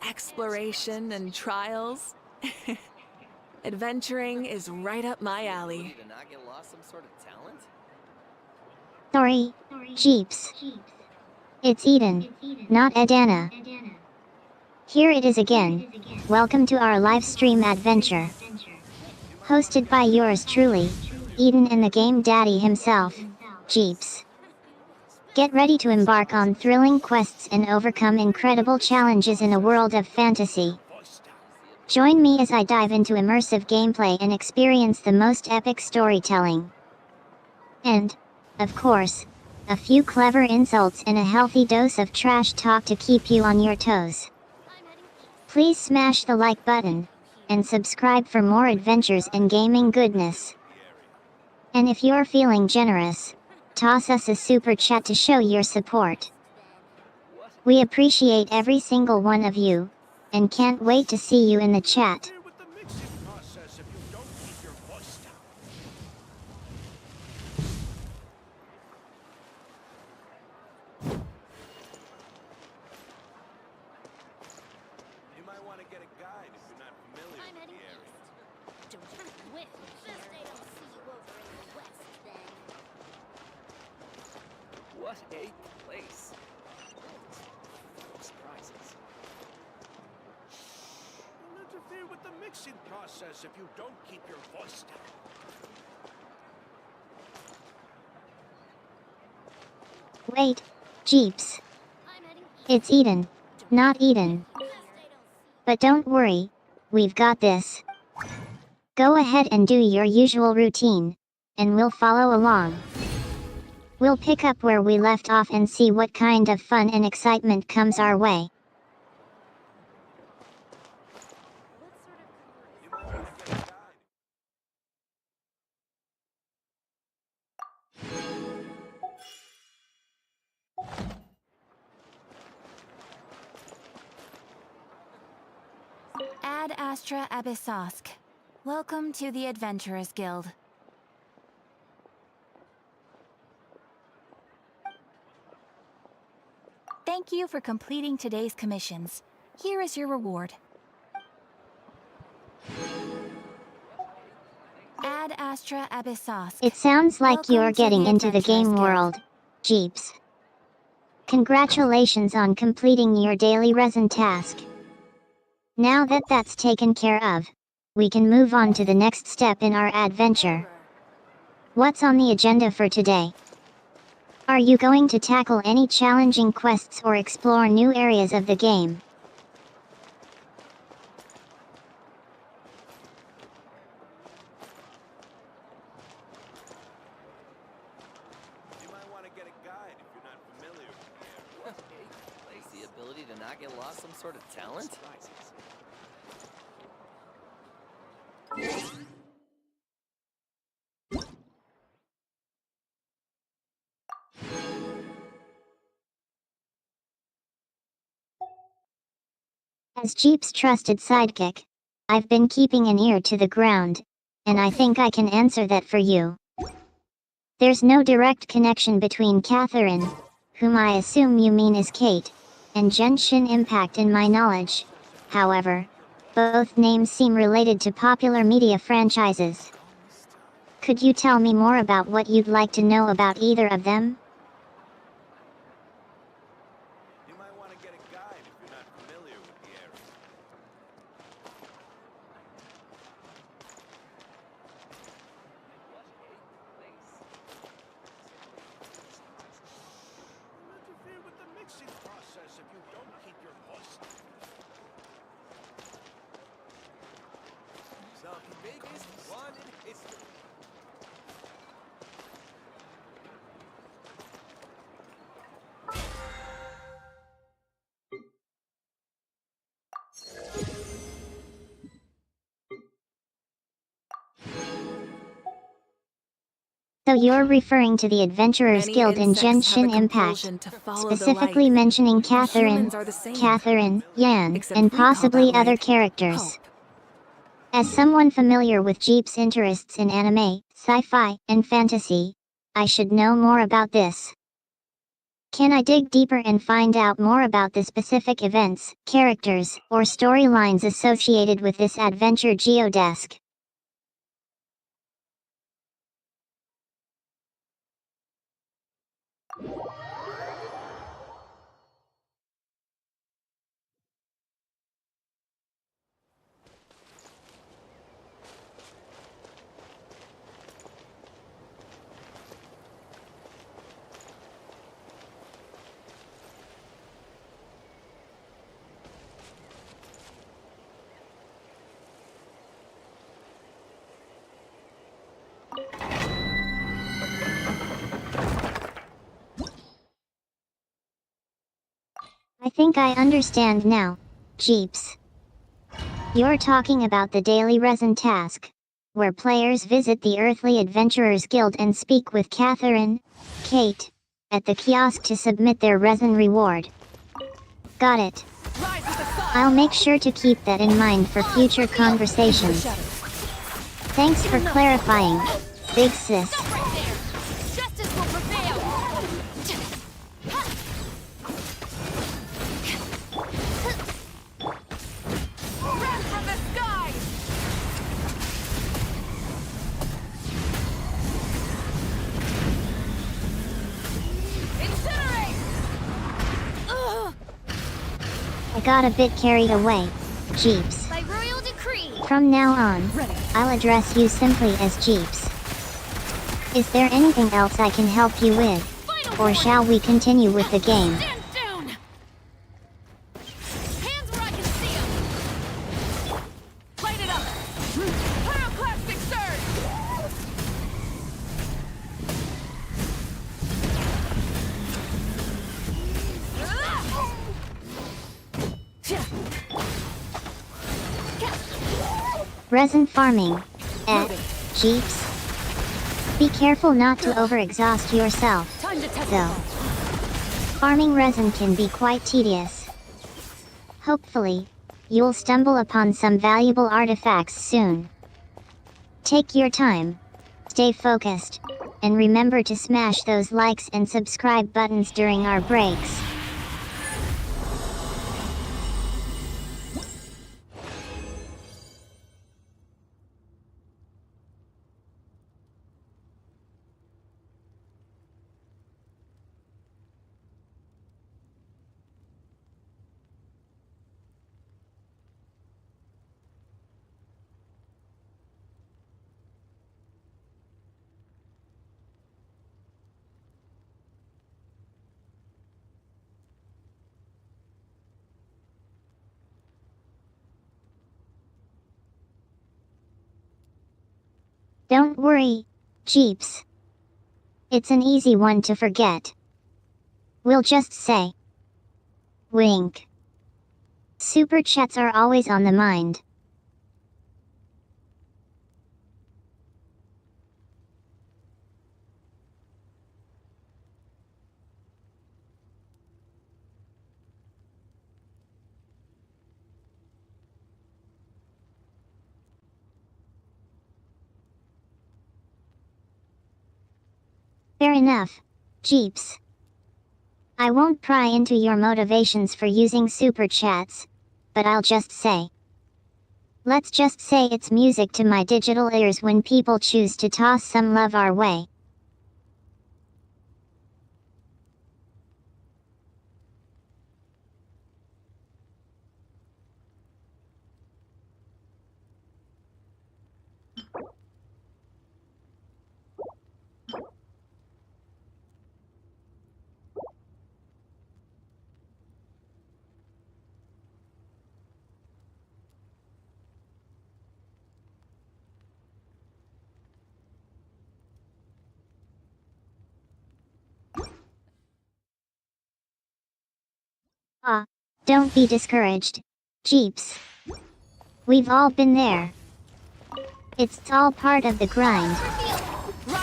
Exploration and trials. Adventuring is right up my alley. To not get lost some sort of talent? Sorry, Jeeps. It's Eden, not Adana. Here it is again. Welcome to our live stream adventure. Hosted by yours truly, Eden and the game daddy himself, Jeeps. Get ready to embark on thrilling quests and overcome incredible challenges in a world of fantasy. Join me as I dive into immersive gameplay and experience the most epic storytelling. And, of course, a few clever insults and a healthy dose of trash talk to keep you on your toes. Please smash the like button, and subscribe for more adventures and gaming goodness. And if you're feeling generous, toss us a super chat to show your support. We appreciate every single one of you, and can't wait to see you in the chat. You might want to get a guide if you're not familiar with the area. What a place. Surprises. You'll interfere with the mixing process if you don't keep your voice down. Wait, Jeeps. It's Eden, not Eden. But don't worry, we've got this. Go ahead and do your usual routine, and we'll follow along. We'll pick up where we left off and see what kind of fun and excitement comes our way. You might want to get a guide. Ad Astra Abyssosk. Welcome to the Adventurers Guild. Thank you for completing today's commissions. Here is your reward. Ad Astra Abyssosk. It sounds like Welcome you're to getting the into the Adventurers game Guild. world, Jeeps. Congratulations on completing your daily resin task. Now that that's taken care of, we can move on to the next step in our adventure. What's on the agenda for today? Are you going to tackle any challenging quests or explore new areas of the game? You might want to get a guide if you're not familiar with the area. What a place. The ability to not get lost some sort of talent? As Jeep's trusted sidekick, I've been keeping an ear to the ground, and I think I can answer that for you. There's no direct connection between Catherine, whom I assume you mean is Kate, and Genshin Impact in my knowledge. However, both names seem related to popular media franchises. Could you tell me more about what you'd like to know about either of them? You might want to get a guide if you're not familiar with the area. You'll interfere with the mixing process if you don't keep your voice down. The biggest one in history. So you're referring to the Adventurers Many Guild in insects have a Genshin Impact, compulsion to follow the specifically light. mentioning Catherine, Humans are the same. Yan, Except and we call possibly that other light characters. hope. As someone familiar with Jeep's interests in anime, sci-fi, and fantasy, I should know more about this. Can I dig deeper and find out more about the specific events, characters, or storylines associated with this adventure geodesk? I think I understand now, Jeeps. You're talking about the daily resin task, where players visit the Earthly Adventurers Guild and speak with Catherine, Kate, at the kiosk to submit their resin reward. Got it. I'll make sure to keep that in mind for future conversations. Thanks for clarifying, Big Sis. Justice will prevail! Run from the sky! Incinerate! I got a bit carried away, Jeeps. By royal decree! From now on, I'll address you simply as Jeeps. Is there anything else I can help you with? Or shall we continue with the game? Stand down! Hands where I can see them! Light it up! Pyroclastic surge! Resin farming. Jeeps. Be careful not to overexhaust yourself, Time to test though. Farming resin can be quite tedious. Hopefully, you'll stumble upon some valuable artifacts soon. Take your time, stay focused, and remember to smash those likes and subscribe buttons during our breaks. Don't worry, Jeeps. It's an easy one to forget. We'll just say, wink. Super chats are always on the mind. Fair enough, Jeeps. I won't pry into your motivations for using super chats, but I'll just say. Let's just say it's music to my digital ears when people choose to toss some love our way. Don't be discouraged, Jeeps. We've all been there. It's all part of the grind.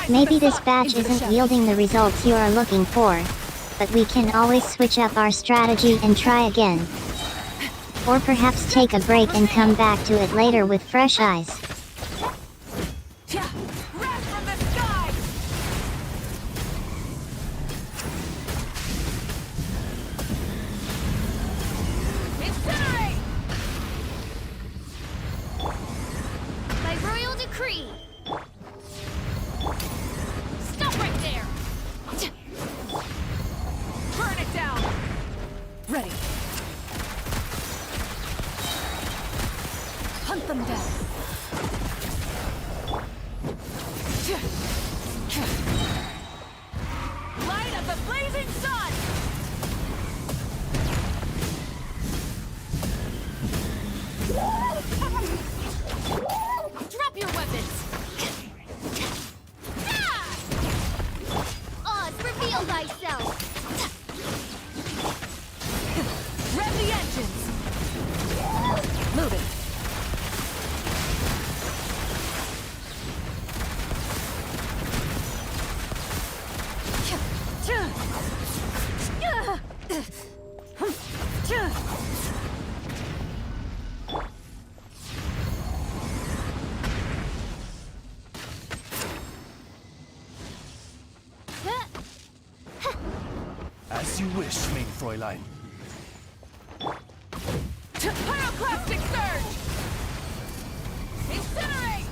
Maybe this batch isn't yielding the results you are looking for, but we can always switch up our strategy and try again. Or perhaps take a break and come back to it later with fresh eyes. Rat from the sky! decree! Stop right there! Burn it down! Ready. Hunt them down. Light of the blazing sun! Drop your weapons! Oz, reveal thyself! Rev the engines! Move it! As you wish, mein Fräulein. Pyroclastic surge! Incinerate!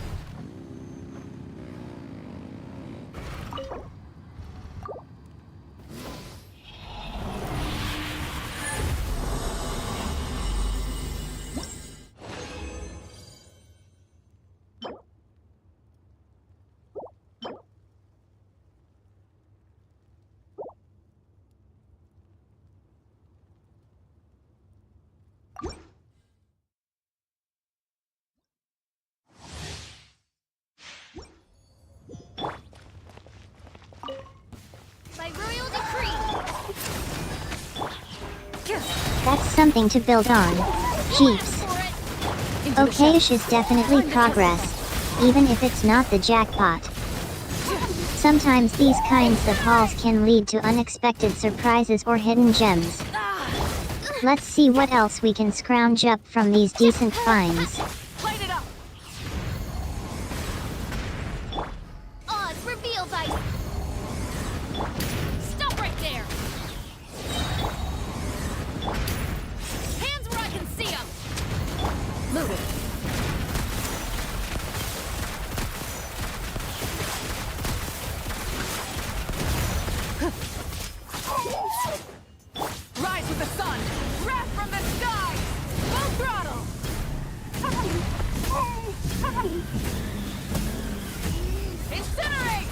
By royal decree! That's something to build on. Jeeps. Okay-ish is definitely progress, even if it's not the jackpot. Sometimes these kinds of hauls can lead to unexpected surprises or hidden gems. Let's see what else we can scrounge up from these decent finds. Light it up! Oz, reveal thy... Stop right there! Hands where I can see them! Move it! Rise with the sun! Wrath from the sky! Full throttle! Incinerate!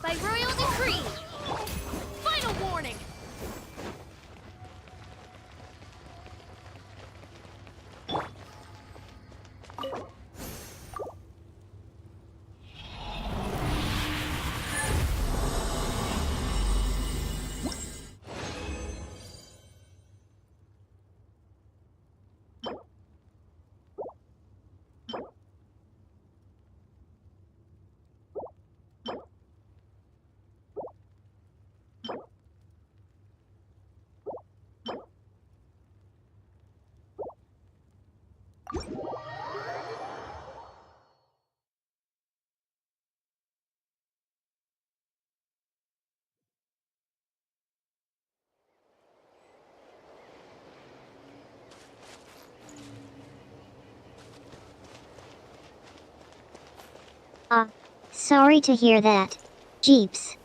By royal decree! Final warning! Sorry to hear that. Jeeps.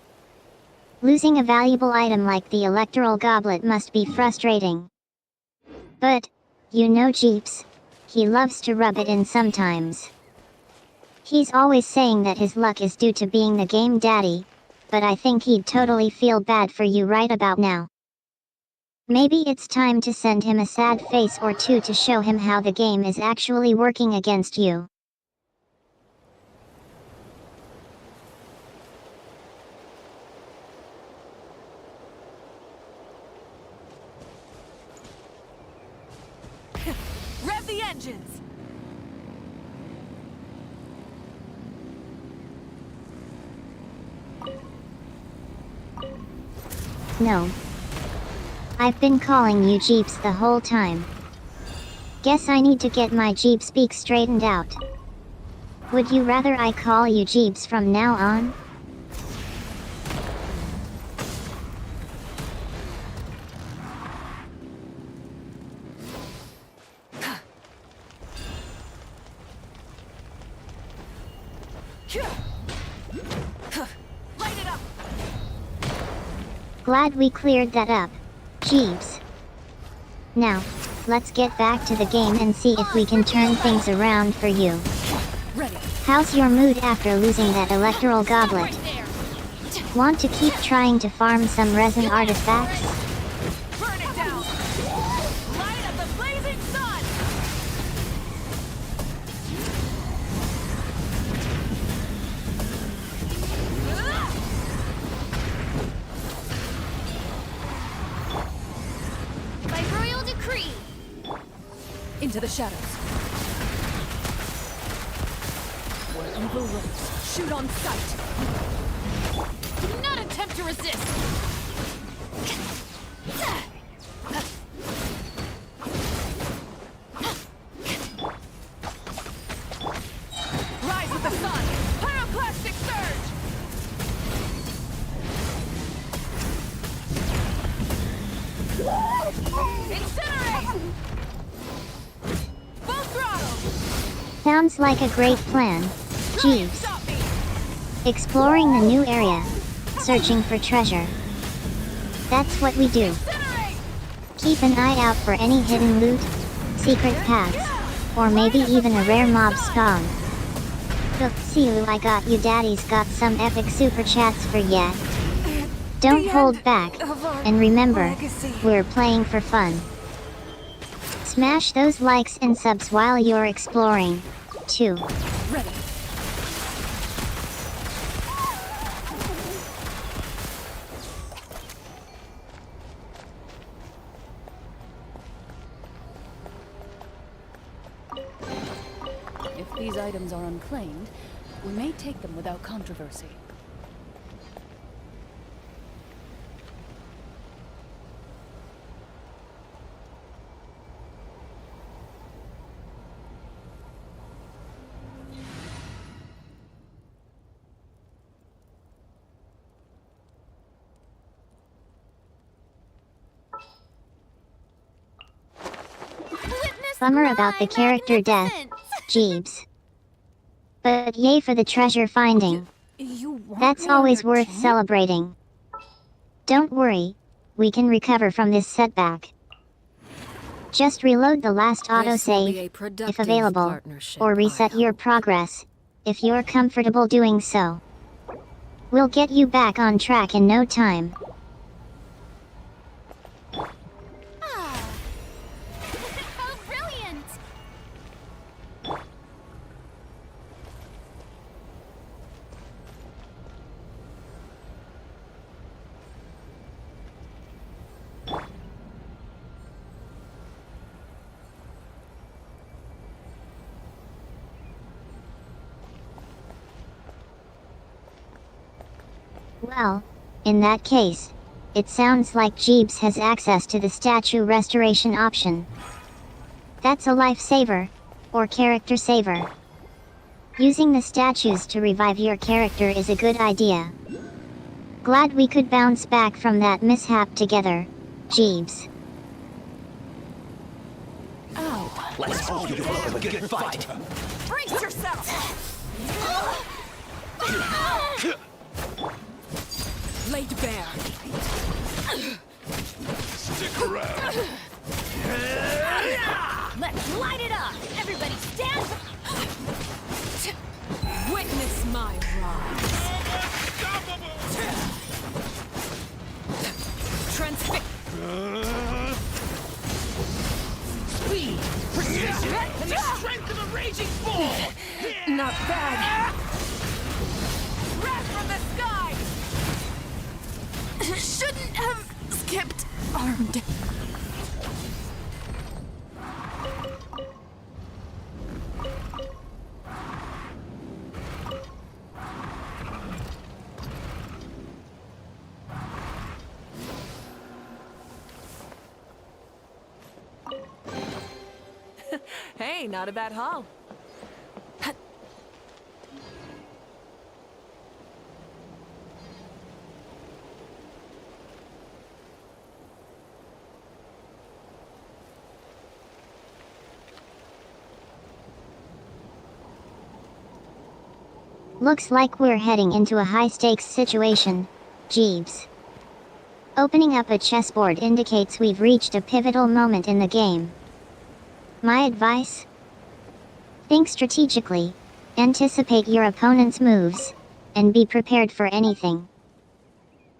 Losing a valuable item like the electoral goblet must be frustrating. But, you know Jeeps, he loves to rub it in sometimes. He's always saying that his luck is due to being the game daddy, but I think he'd totally feel bad for you right about now. Maybe it's time to send him a sad face or two to show him how the game is actually working against you. Rev the engines! No. I've been calling you Jeeps the whole time. Guess I need to get my Jeep speak straightened out. Would you rather I call you Jeeps from now on? Light it up! Glad we cleared that up, Jeeves. Now, let's get back to the game and see if we can turn things around for you. Ready. How's your mood after losing that electoral goblet? Right there! Want to keep trying to farm some resin artifacts? Burn it down! Light up the blazing sun! By royal decree! Into the shadows. Where evil roams, shoot on sight. Do not attempt to resist! Rise with the sun! Pyroclastic surge! Incinerate! Full throttle! Sounds like a great plan, Jeeves. Stop me! Exploring the new area. Searching for treasure. That's what we do. Incinerate! Keep an eye out for any hidden loot, secret paths, or maybe even a rare mob spawn. Look, see who I got you. Daddy's got some epic super chats for ya. Don't hold back, and remember, we're playing for fun. Smash those likes and subs while you're exploring, too. Ready. If these items are unclaimed, we may take them without controversy. Witness Bummer about the my character death, magnificence! Jeeves. But yay for the treasure finding. You want That's me on always your worth team? celebrating. Don't worry, we can recover from this setback. Just reload the last autosave, if available, or reset your progress, if you're comfortable doing so. We'll get you back on track in no time. Ah. How brilliant! Well, in that case, it sounds like Jeeves has access to the statue restoration option. That's a lifesaver, or character saver. Using the statues to revive your character is a good idea. Glad we could bounce back from that mishap together, Jeeves. Ow! Let's hope you develop a good fight. Brace yourself! Laid bare. Stick around. Let's light it up! Everybody stand! Witness my rise. Transfix! Speed, precision, and the strength of a raging bull. Not bad. Wrath from the sky! Shouldn't have skipped armed. Hey, not a bad haul. Looks like we're heading into a high-stakes situation, Jeeves. Opening up a chessboard indicates we've reached a pivotal moment in the game. My advice? Think strategically, anticipate your opponent's moves, and be prepared for anything.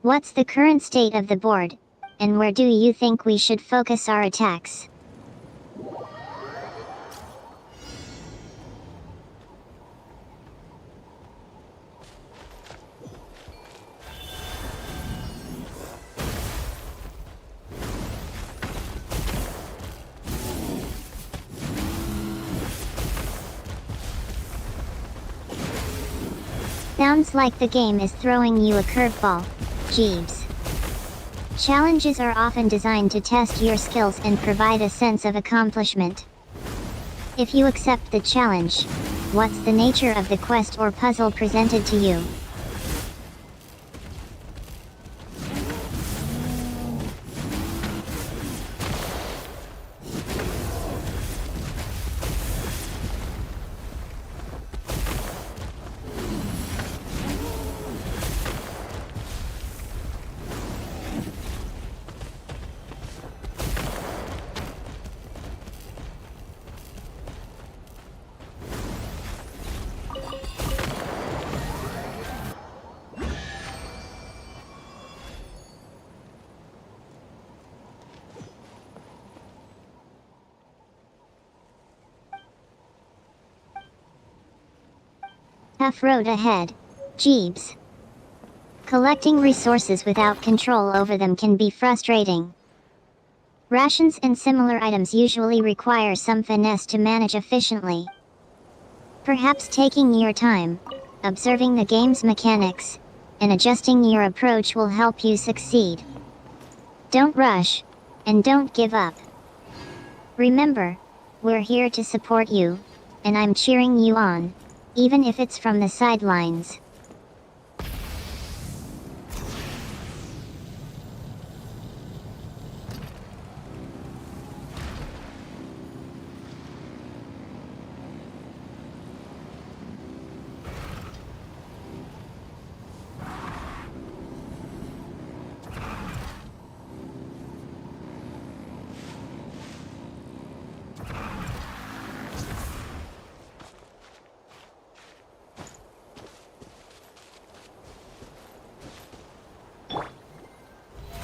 What's the current state of the board, and where do you think we should focus our attacks? Sounds like the game is throwing you a curveball, Jeeves. Challenges are often designed to test your skills and provide a sense of accomplishment. If you accept the challenge, what's the nature of the quest or puzzle presented to you? Tough road ahead, Jeeves. Collecting resources without control over them can be frustrating. Rations and similar items usually require some finesse to manage efficiently. Perhaps taking your time, observing the game's mechanics, and adjusting your approach will help you succeed. Don't rush, and don't give up. Remember, we're here to support you, and I'm cheering you on, even if it's from the sidelines.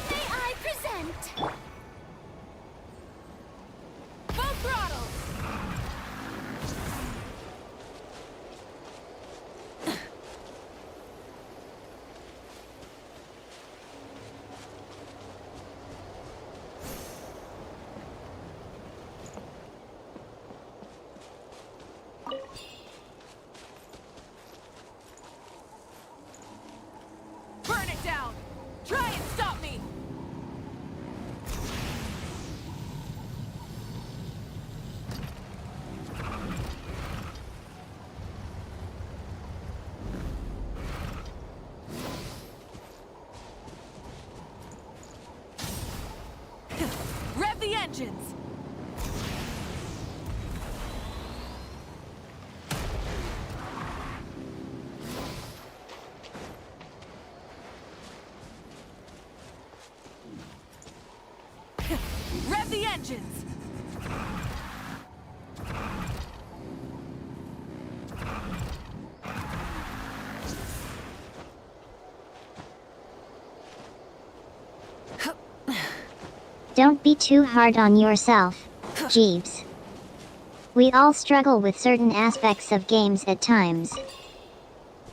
May I present? Full throttle! Burn it down! Try and stop me! Rev the engines! Rev the engines! Don't be too hard on yourself, Jeeves. We all struggle with certain aspects of games at times.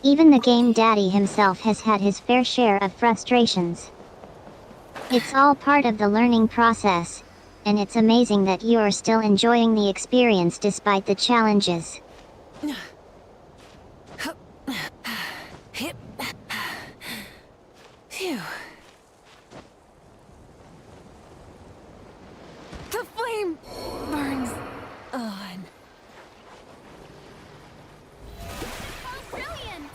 Even the game daddy himself has had his fair share of frustrations. It's all part of the learning process, and it's amazing that you're still enjoying the experience despite the challenges. Hip. Phew. The flame burns on. How brilliant!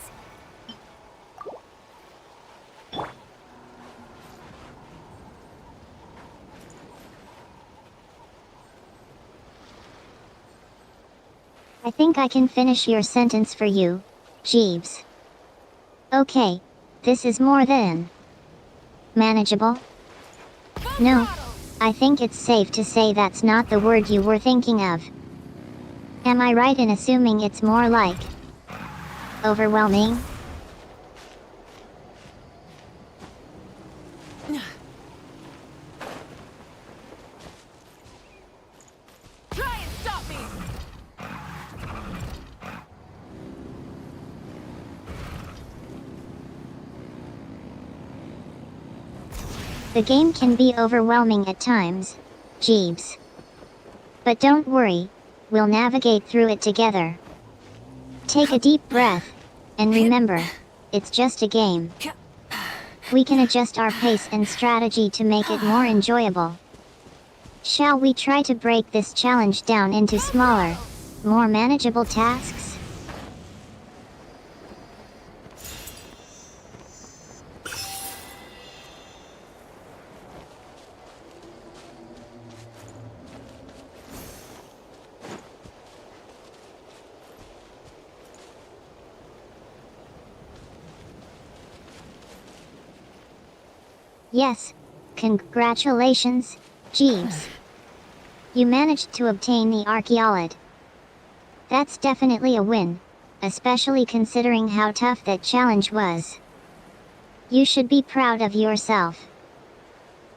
I think I can finish your sentence for you, Jeeves. Okay, this is more than manageable. No, I think it's safe to say that's not the word you were thinking of. Am I right in assuming it's more like overwhelming? Try and stop me! The game can be overwhelming at times, Jeeves. But don't worry, we'll navigate through it together. Take a deep breath, and remember, it's just a game. We can adjust our pace and strategy to make it more enjoyable. Shall we try to break this challenge down into smaller, more manageable tasks? Yes, congratulations, Jeeves. You managed to obtain the archaeolid. That's definitely a win, especially considering how tough that challenge was. You should be proud of yourself.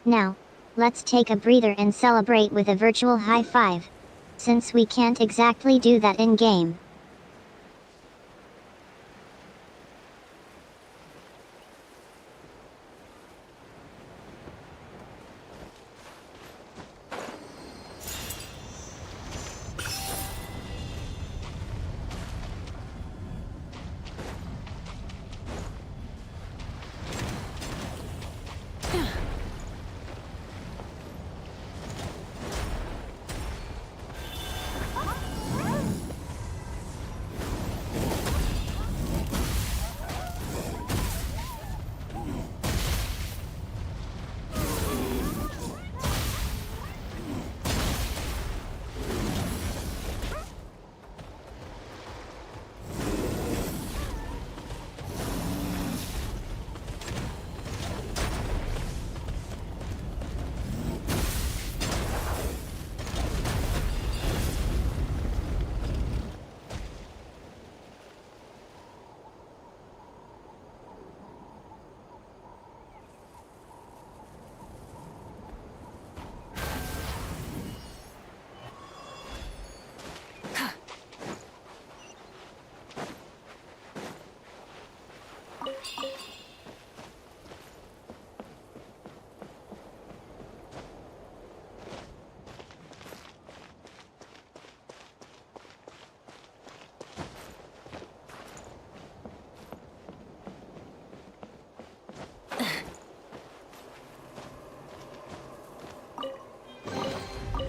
Now, let's take a breather and celebrate with a virtual high five, since we can't exactly do that in-game.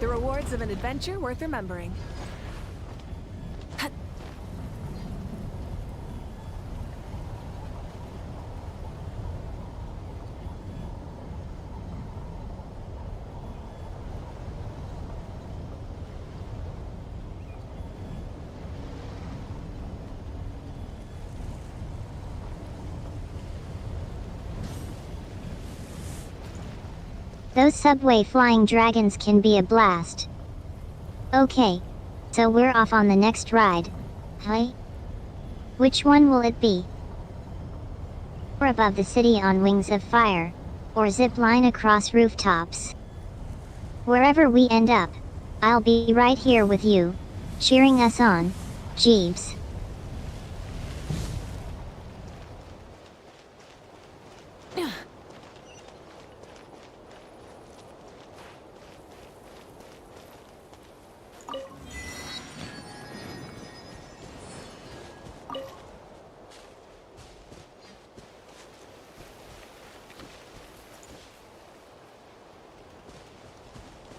The rewards of an adventure worth remembering. Those subway flying dragons can be a blast. Okay, so we're off on the next ride. Hi? Which one will it be? Or above the city on wings of fire, or zip line across rooftops. Wherever we end up, I'll be right here with you, cheering us on, Jeeves.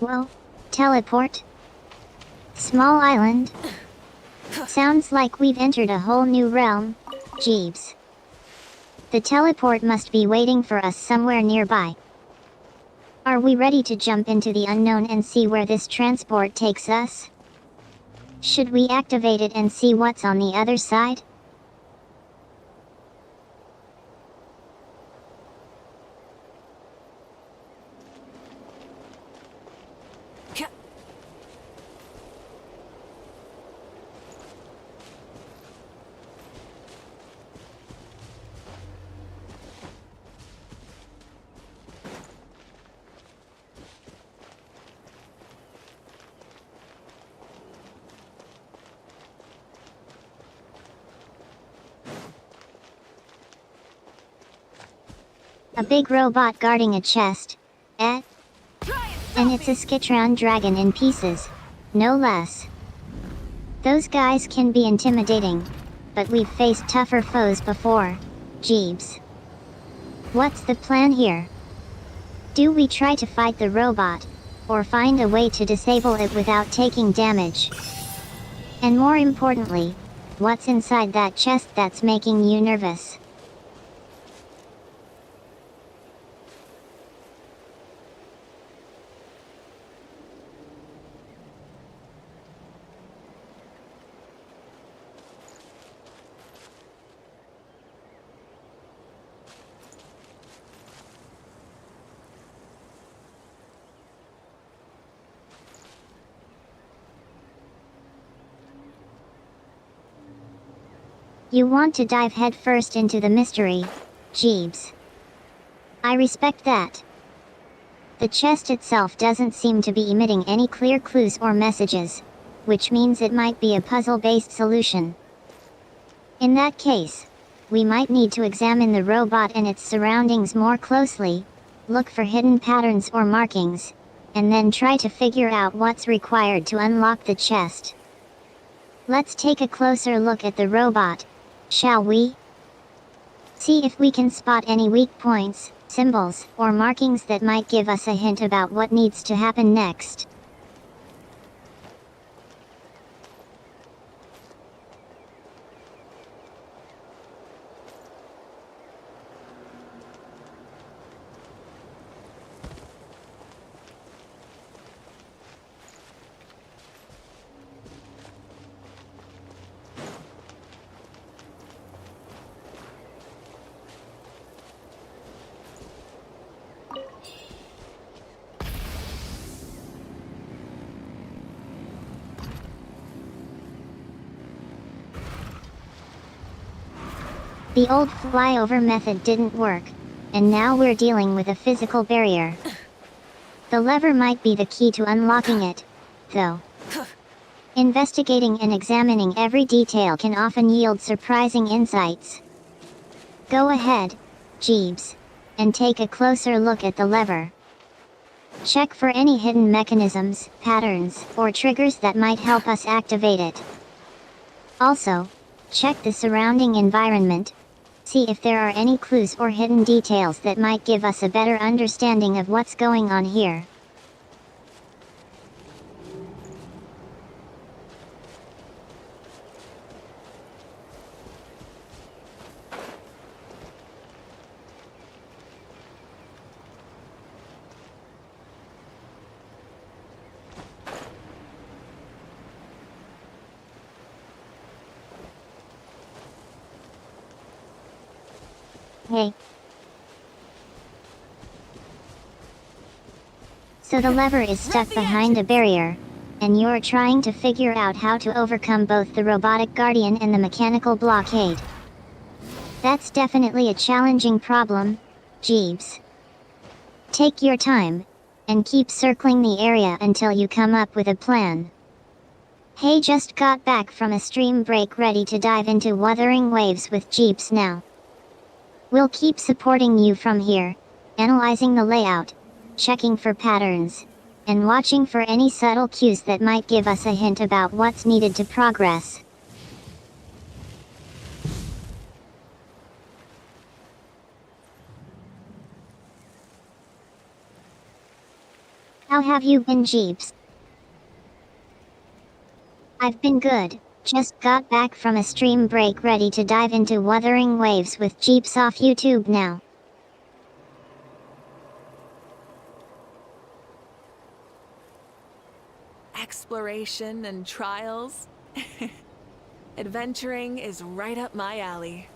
Well, teleport? Small island? Sounds like we've entered a whole new realm, Jeeves. The teleport must be waiting for us somewhere nearby. Are we ready to jump into the unknown and see where this transport takes us? Should we activate it and see what's on the other side? A big robot guarding a chest. Eh? And it's a Skitron dragon in pieces. No less. Those guys can be intimidating. But we've faced tougher foes before. Jeebs. What's the plan here? Do we try to fight the robot? Or find a way to disable it without taking damage? And more importantly, what's inside that chest that's making you nervous? You want to dive headfirst into the mystery. Jeebs. I respect that. The chest itself doesn't seem to be emitting any clear clues or messages, which means it might be a puzzle-based solution. In that case, we might need to examine the robot and its surroundings more closely, look for hidden patterns or markings, and then try to figure out what's required to unlock the chest. Let's take a closer look at the robot, shall we? See if we can spot any weak points, symbols, or markings that might give us a hint about what needs to happen next. The old flyover method didn't work, and now we're dealing with a physical barrier. The lever might be the key to unlocking it, though. Investigating and examining every detail can often yield surprising insights. Go ahead, Jeebs, and take a closer look at the lever. Check for any hidden mechanisms, patterns, or triggers that might help us activate it. Also, check the surrounding environment. See if there are any clues or hidden details that might give us a better understanding of what's going on here. Hey. So the lever is stuck behind a barrier, and you're trying to figure out how to overcome both the robotic guardian and the mechanical blockade. That's definitely a challenging problem, Jeebs. Take your time, and keep circling the area until you come up with a plan. Hey, just got back from a stream break, ready to dive into Wuthering Waves with Jeebs now. We'll keep supporting you from here, analyzing the layout, checking for patterns, and watching for any subtle cues that might give us a hint about what's needed to progress. How have you been, Jeebs? I've been good. Just got back from a stream break, ready to dive into Wuthering Waves with Jeebs off YouTube now. Exploration and trials. Adventuring is right up my alley.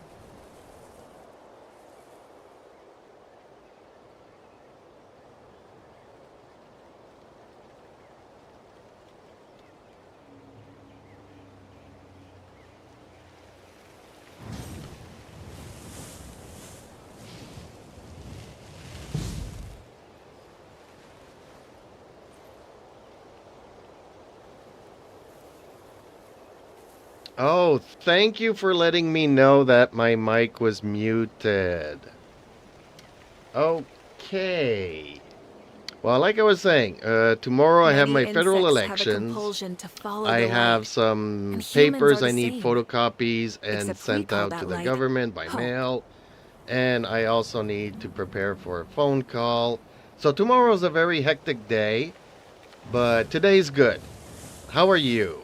Oh, thank you for letting me know that my mic was muted. Okay. Well, like I was saying, tomorrow I have Many my federal insects have a elections. compulsion to follow I the have light, some and humans papers are I the need same. photocopies and Except we sent call out to that the light government by hope. mail. And I also need to prepare for a phone call. So tomorrow's a very hectic day, but today's good. How are you?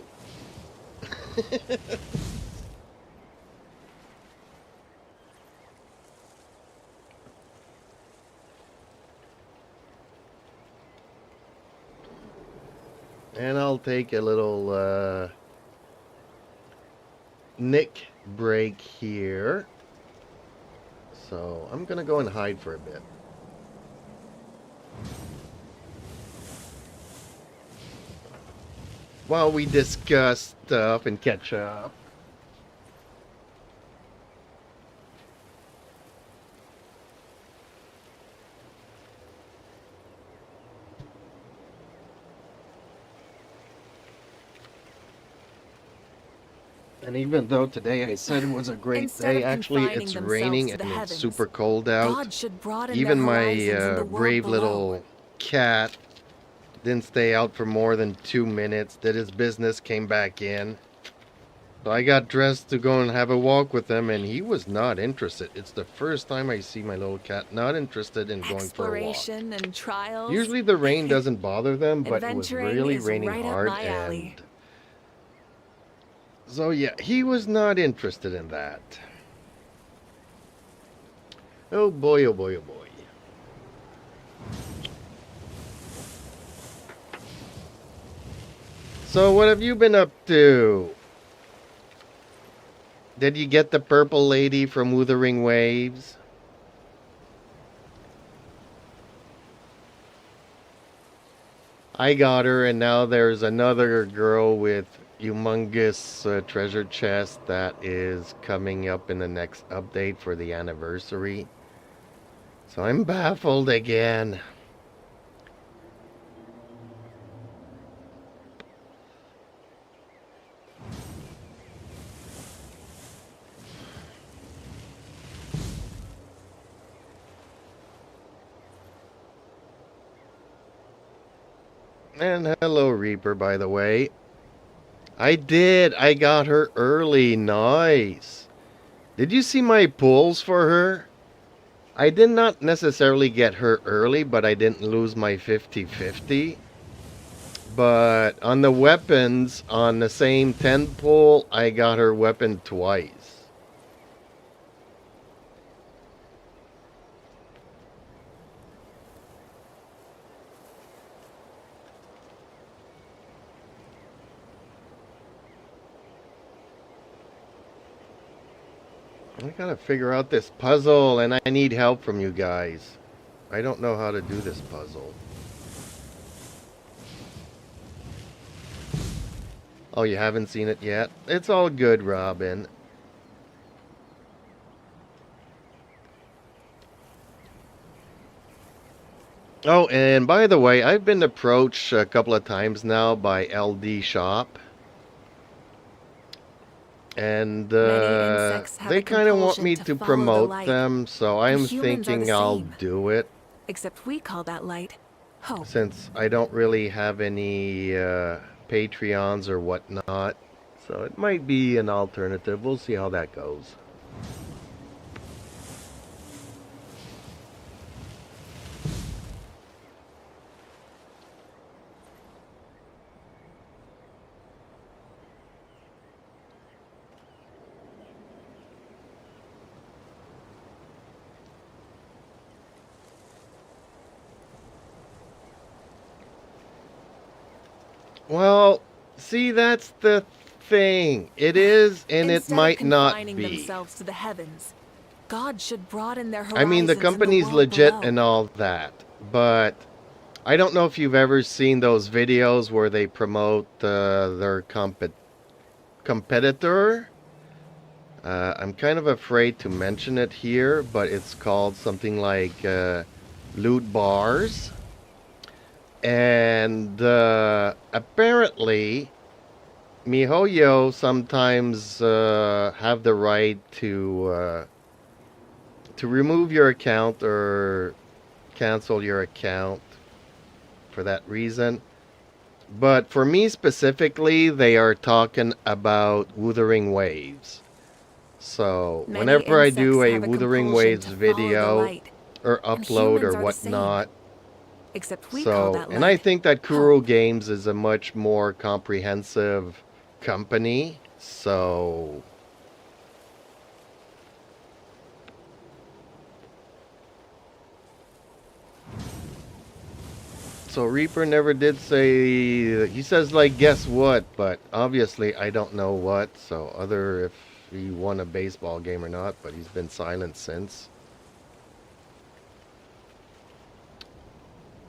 And I'll take a little Nick break here. So I'm gonna go and hide for a bit. While we discuss stuff and catch up. And even though today I said it was a great Instead day, of actually confining it's themselves raining to and the it's heavens, super cold out. God should broaden Even their my horizons in the world brave below. little cat didn't stay out for more than 2 minutes, did his business, came back in. So I got dressed to go and have a walk with him, and he was not interested. It's the first time I see my little cat not interested in going for a walk. Exploration and trials. Usually the rain doesn't bother them, but it was Adventuring really is raining right up hard, my alley. and so yeah, he was not interested in that. Oh boy, oh boy, oh boy. So what have you been up to? Did you get the purple lady from Wuthering Waves? I got her, and now there's another girl with humongous treasure chest that is coming up in the next update for the anniversary. So I'm baffled again. And hello, Reaper, by the way. I did. I got her early. Nice. Did you see my pulls for her? I did not necessarily get her early, but I didn't lose my 50-50. But on the weapons, on the same 10 pull, I got her weapon twice. I gotta figure out this puzzle, and I need help from you guys. I don't know how to do this puzzle. Oh, you haven't seen it yet? It's all good, Robin. Oh, and by the way, I've been approached a couple of times now by LD Shop. And they kind of want me to promote them, so I'm thinking I'll do it. Except we call that light hope. Since I don't really have any Patreons or whatnot. So it might be an alternative. We'll see how that goes. Well, see, that's the thing. It is, and it might not be. Themselves to the heavens, God should broaden their horizons. I mean, the company's legit and all that, but I don't know if you've ever seen those videos where they promote their competitor. I'm kind of afraid to mention it here, but it's called something like Loot Bars. And apparently, MiHoYo sometimes have the right to to remove your account or cancel your account for that reason. But for me specifically, they are talking about Wuthering Waves. So Many whenever I do insects a have a Wuthering compulsion Waves to follow the video light, or and upload or humans are the same. whatnot, Except we call so, that and I light think that Kuro hope. Games is a much more comprehensive company. So, Reaper never did say, he says like, guess what? But obviously I don't know what. So other if he won a baseball game or not, but he's been silent since.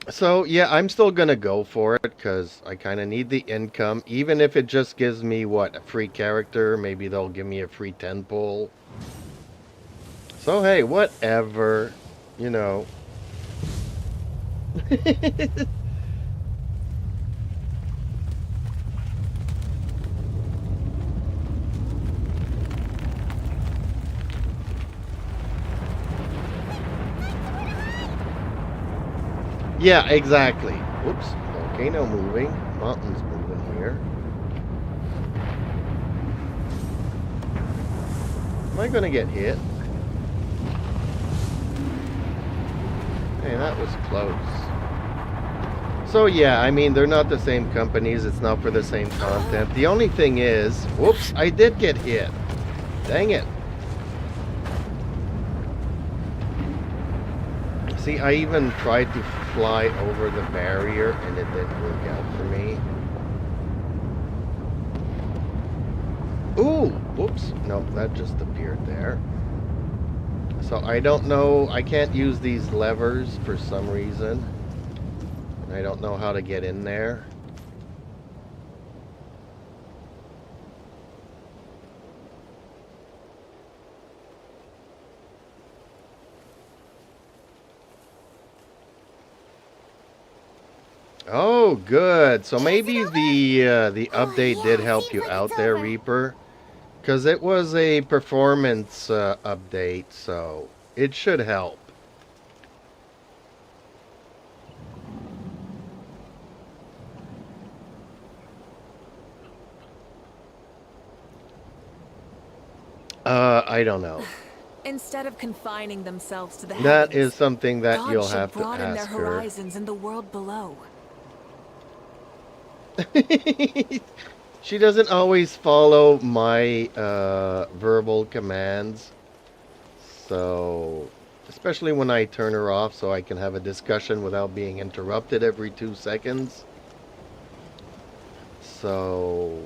So yeah, I'm still gonna go for it because I kind of need the income, even if it just gives me what, a free character. Maybe they'll give me a free 10 pull. So hey, whatever, you know. Yeah, exactly. Whoops, volcano moving, mountains moving here. Am I gonna get hit? Hey, that was close. So yeah, I mean, they're not the same companies, it's not for the same content. The only thing is, whoops, I did get hit. Dang it. See, I even tried to fly over the barrier and it didn't work out for me. Ooh, whoops, nope, that just appeared there. So I don't know, I can't use these levers for some reason. I don't know how to get in there. Oh, good. So maybe the update did help you out there, Reaper. Because it was a performance update, so it should help. I don't know. Instead of confining themselves to the That heavens, is something that God you'll should have to broaden their ask her. horizons in the world below. She doesn't always follow my verbal commands. So, especially when I turn her off so I can have a discussion without being interrupted every 2 seconds. So,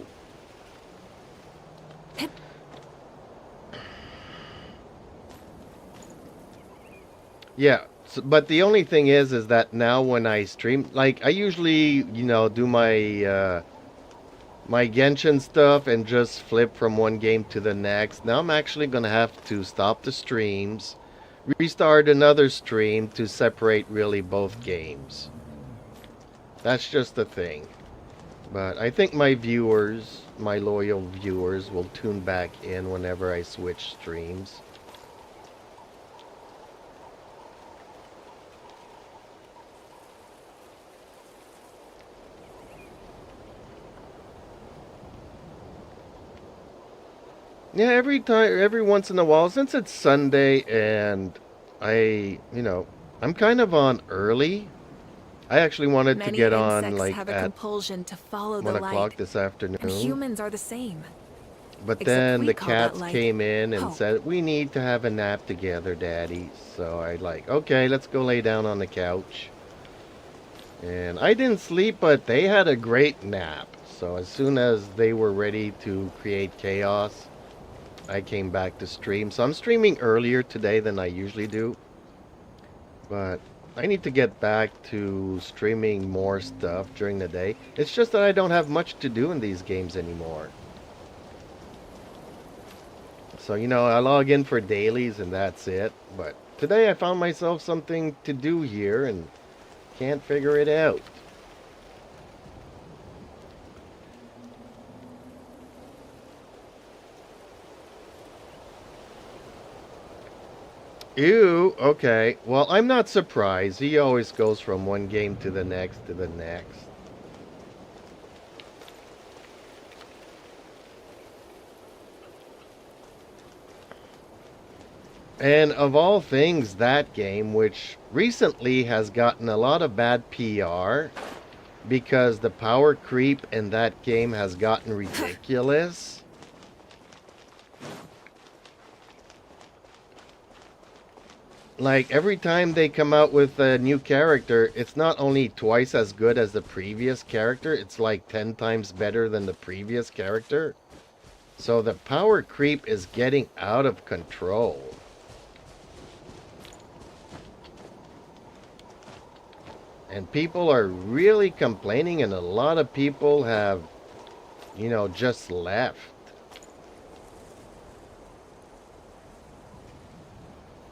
yeah, but the only thing is that now when I stream, like I usually, you know, do my my Genshin stuff and just flip from one game to the next. Now I'm actually gonna have to stop the streams, restart another stream to separate really both games. That's just the thing. But I think my viewers, my loyal viewers, will tune back in whenever I switch streams. Yeah, every once in a while, since it's Sunday and I'm kind of on early. I actually wanted to Many get on insects like have a at compulsion to follow 1 the o'clock light, this and afternoon. humans are the same. But Except then we the call that cats light came in and hope. said, we need to have a nap together, Daddy. So I like, okay, let's go lay down on the couch. And I didn't sleep, but they had a great nap. So as soon as they were ready to create chaos, I came back to stream. So I'm streaming earlier today than I usually do. But I need to get back to streaming more stuff during the day. It's just that I don't have much to do in these games anymore. So, you know, I log in for dailies and that's it. But today I found myself something to do here and can't figure it out. Ew, okay. Well, I'm not surprised. He always goes from one game to the next to the next. And of all things, that game, which recently has gotten a lot of bad PR because the power creep in that game has gotten ridiculous. Like, every time they come out with a new character, it's not only twice as good as the previous character, it's like 10 times better than the previous character. So the power creep is getting out of control. And people are really complaining, and a lot of people have, you know, just left.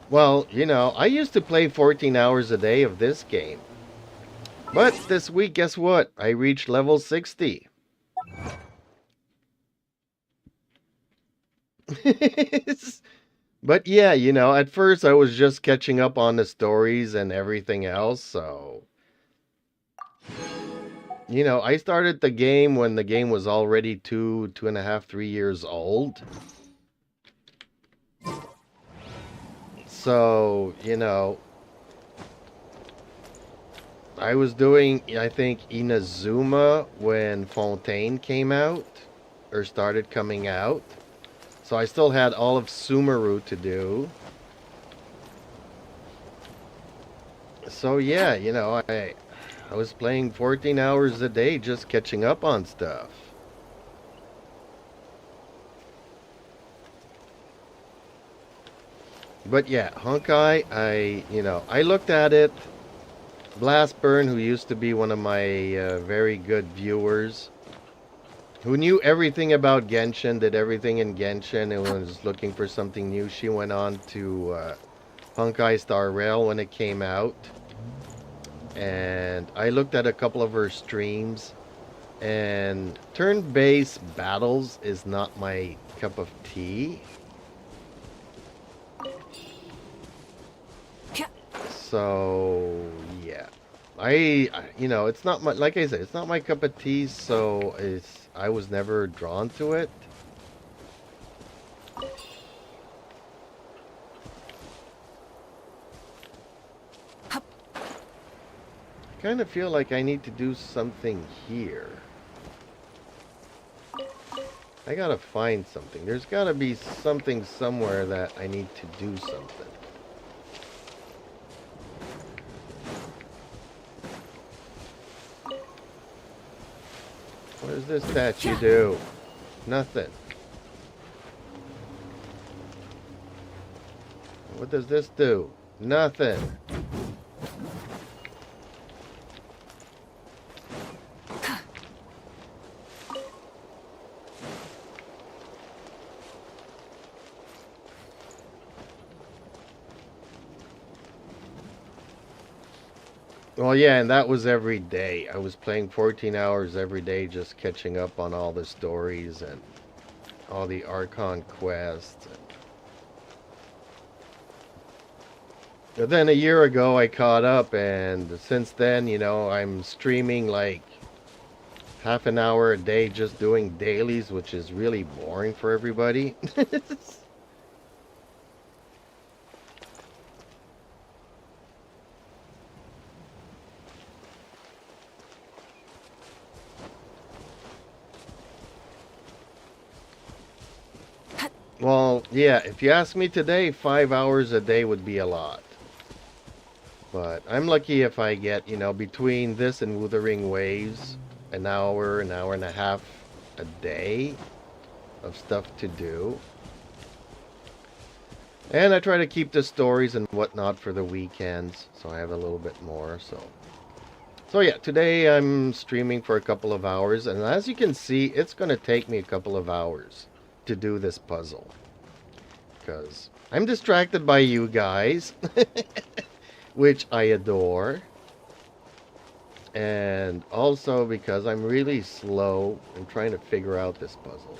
Well, you know, I used to play 14 hours a day of this game. But this week, guess what? I reached level 60. But yeah, you know, at first I was just catching up on the stories and everything else, so... You know, I started the game when the game was already 2.5, 3 years old. So, you know, I was doing, I think, Inazuma when Fontaine came out, or started coming out. So I still had all of Sumeru to do. So yeah, you know, I was playing 14 hours a day just catching up on stuff. But yeah, Honkai, I looked at it. Blastburn, who used to be one of my very good viewers, who knew everything about Genshin, did everything in Genshin, and was looking for something new. She went on to Honkai Star Rail when it came out. And I looked at a couple of her streams, and turn-based battles is not my cup of tea. So yeah, it's not my, like I said, it's not my cup of tea, so I was never drawn to it. I kind of feel like I need to do something here. I gotta find something. There's gotta be something somewhere that I need to do something. What does this statue do? Nothing. What does this do? Nothing. Well, yeah, and that was every day. I was playing 14 hours every day just catching up on all the stories and all the Archon quests. But then a year ago I caught up, and since then, you know, I'm streaming like half an hour a day just doing dailies, which is really boring for everybody. Well, yeah, if you ask me today, 5 hours a day would be a lot. But I'm lucky if I get, you know, between this and Wuthering Waves, an hour and a half a day of stuff to do. And I try to keep the stories and whatnot for the weekends, so I have a little bit more, So yeah, today I'm streaming for a couple of hours, and as you can see, it's going to take me a couple of hours to do this puzzle. Because I'm distracted by you guys, which I adore. And also because I'm really slow in trying to figure out this puzzle.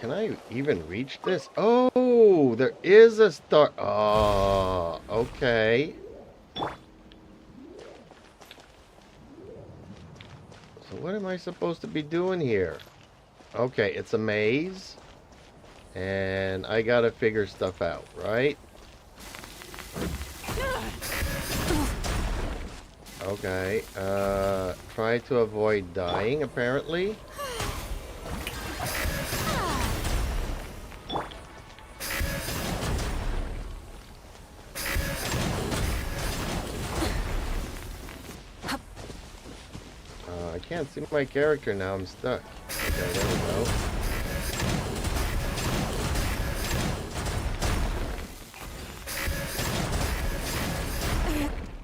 Can I even reach this? Oh, there is a star. Oh, okay. So what am I supposed to be doing here? Okay, it's a maze. And I gotta figure stuff out, right? Okay, try to avoid dying, apparently. I can't see my character now, I'm stuck. Okay, there we go.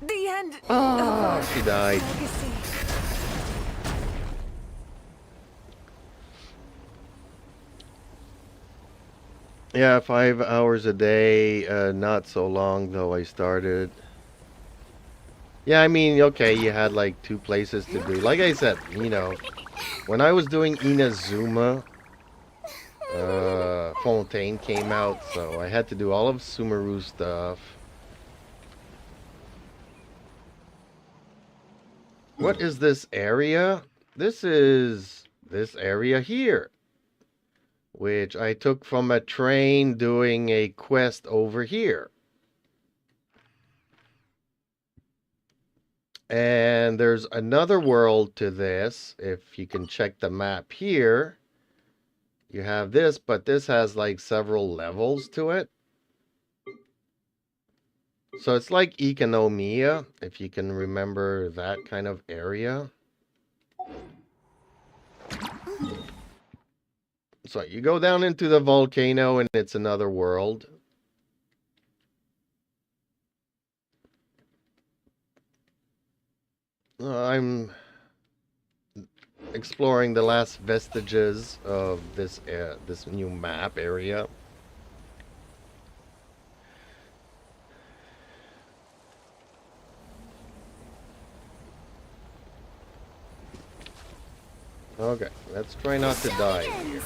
The end. Oh, she died. Legacy. Yeah, 5 hours a day, not so long though I started. Yeah, I mean, okay, you had like 2 places to do. Like I said, you know, when I was doing Inazuma, Fontaine came out, so I had to do all of Sumeru stuff. What is this area? This is this area here, which I took from a train doing a quest over here. And there's another world to this. If you can check the map here, you have this, but this has like several levels to it. So it's like Economia, if you can remember that kind of area. So you go down into the volcano and it's another world. I'm exploring the last vestiges of this this new map area. Okay, let's try not to die here.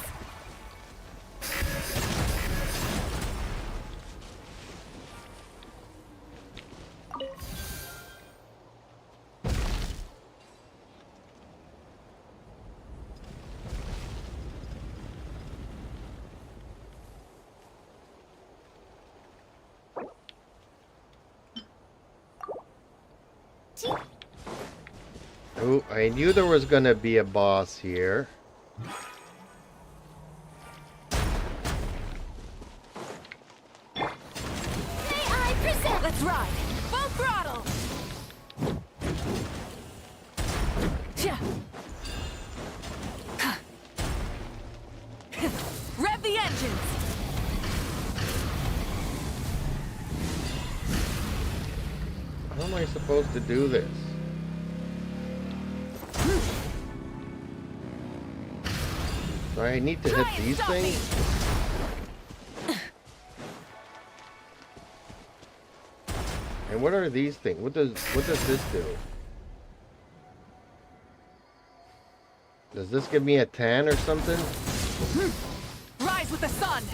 Oh, I knew there was gonna be a boss here. May I present? Let's ride. Full throttle! Yeah. Rev the engines. How am I supposed to do this? Do I need to hit these things? And what are these things? What does this do? Does this give me a tan or something? Rise with the sun.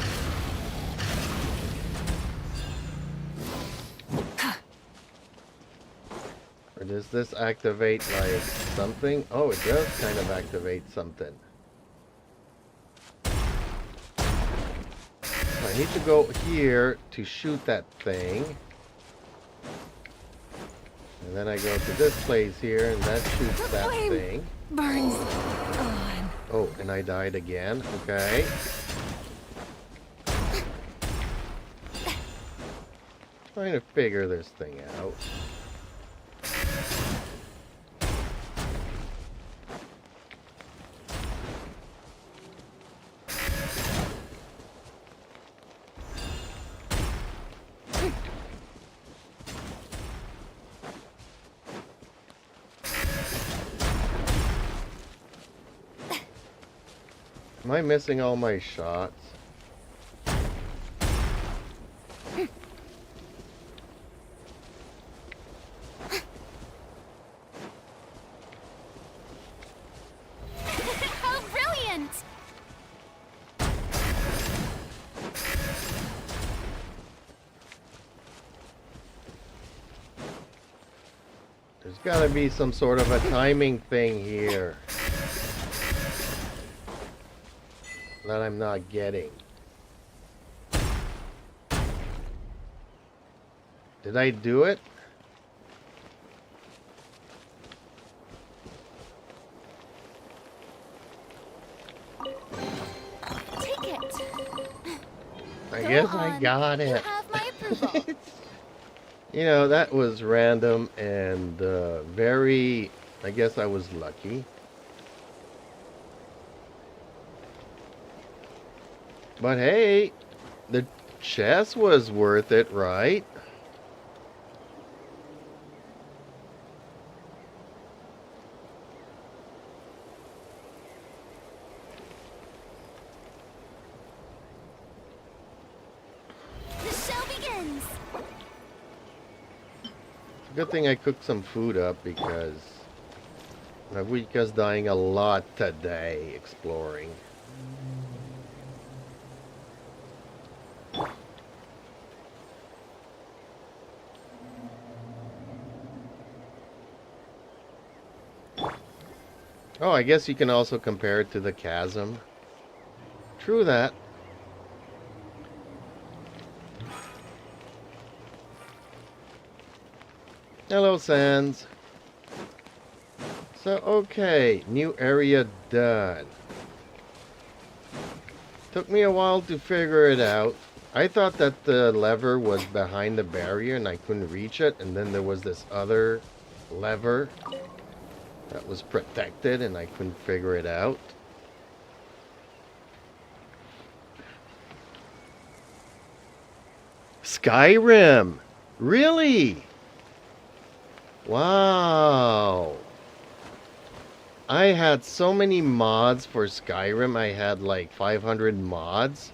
Or does this activate like something? Oh, it does kind of activate something. So I need to go here to shoot that thing. And then I go to this place here and that shoots that thing. Burns on. Oh, and I died again. Okay. Trying to figure this thing out. Am I missing all my shots? How brilliant! There's gotta be some sort of a timing thing here that I'm not getting. Did I do it? Take it. I Go guess I on. got You it. have my approval. You know, that was random and very, I guess I was lucky. But hey, the chess was worth it, right? The show begins. Good thing I cooked some food up because my week is dying a lot today exploring. Oh, I guess you can also compare it to the chasm. True that. Hello, Sans. So, okay, new area done. Took me a while to figure it out. I thought that the lever was behind the barrier and I couldn't reach it, and then there was this other lever that was protected and I couldn't figure it out. Skyrim! Really? Wow. I had so many mods for Skyrim. I had like 500 mods.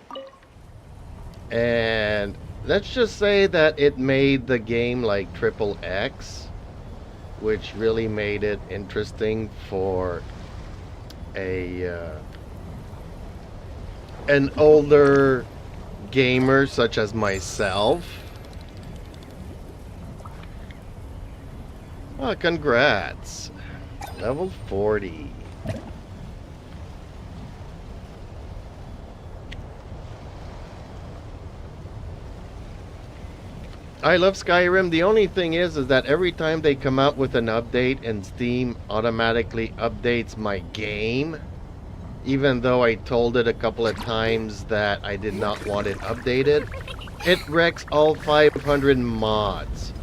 And let's just say that it made the game like triple X, which really made it interesting for an older gamer such as myself. Oh, congrats. Level 40. I love Skyrim. The only thing is that every time they come out with an update and Steam automatically updates my game, even though I told it a couple of times that I did not want it updated, it wrecks all 500 mods.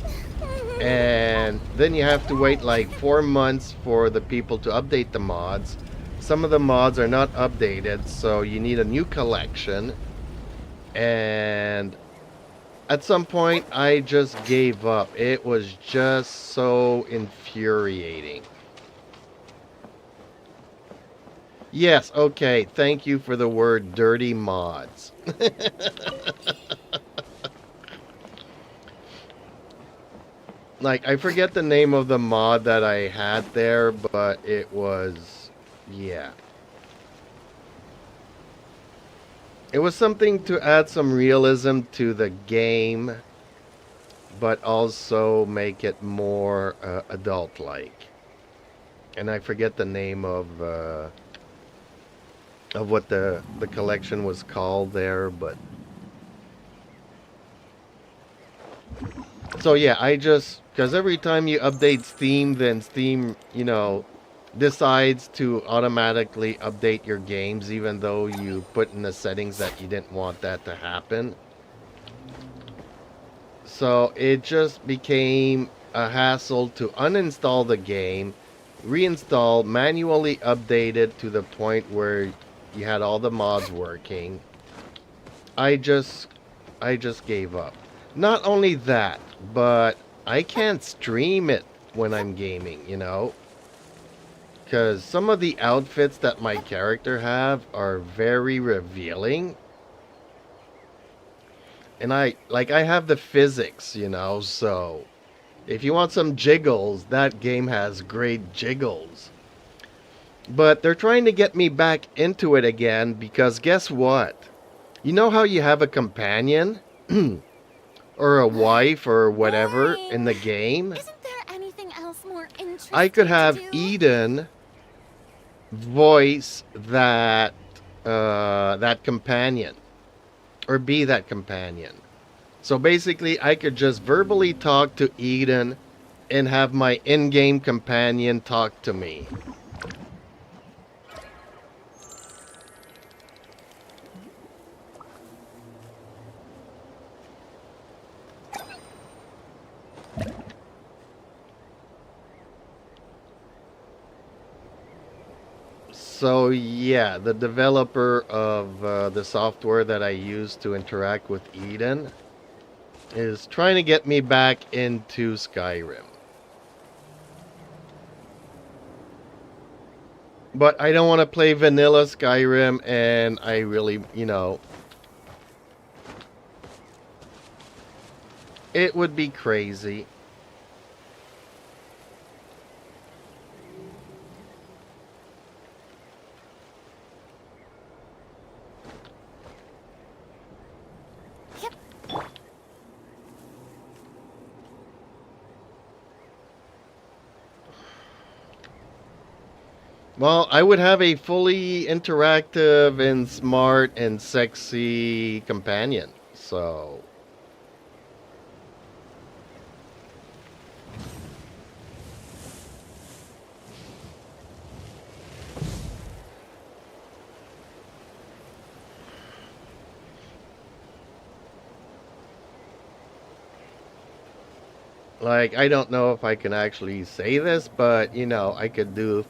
And then you have to wait like 4 months for the people to update the mods. Some of the mods are not updated, so you need a new collection. And at some point, I just gave up. It was just so infuriating. Yes, okay, thank you for the word dirty mods. Like, I forget the name of the mod that I had there, but it was, yeah. It was something to add some realism to the game, but also make it more adult-like. And I forget the name of what the collection was called there, but... So yeah, I just... Because every time you update Steam, then Steam, you know, decides to automatically update your games, even though you put in the settings that you didn't want that to happen. So it just became a hassle to uninstall the game, reinstall, manually update it to the point where you had all the mods working. I just gave up. Not only that, but I can't stream it when I'm gaming, you know? Because some of the outfits that my character have are very revealing. And I have the physics, you know, so if you want some jiggles, that game has great jiggles. But they're trying to get me back into it again because guess what? You know how you have a companion? Or a wife or whatever in the game? Isn't there anything else more I could have to do? Eden voice that that companion, or be that companion. So basically, I could just verbally talk to Eden and have my in-game companion talk to me. So yeah, the developer of the software that I use to interact with Eden is trying to get me back into Skyrim. But I don't want to play vanilla Skyrim, and I really, it would be crazy. Well, I would have a fully interactive and smart and sexy companion. So, like, I don't know if I can actually say this, but, I could do,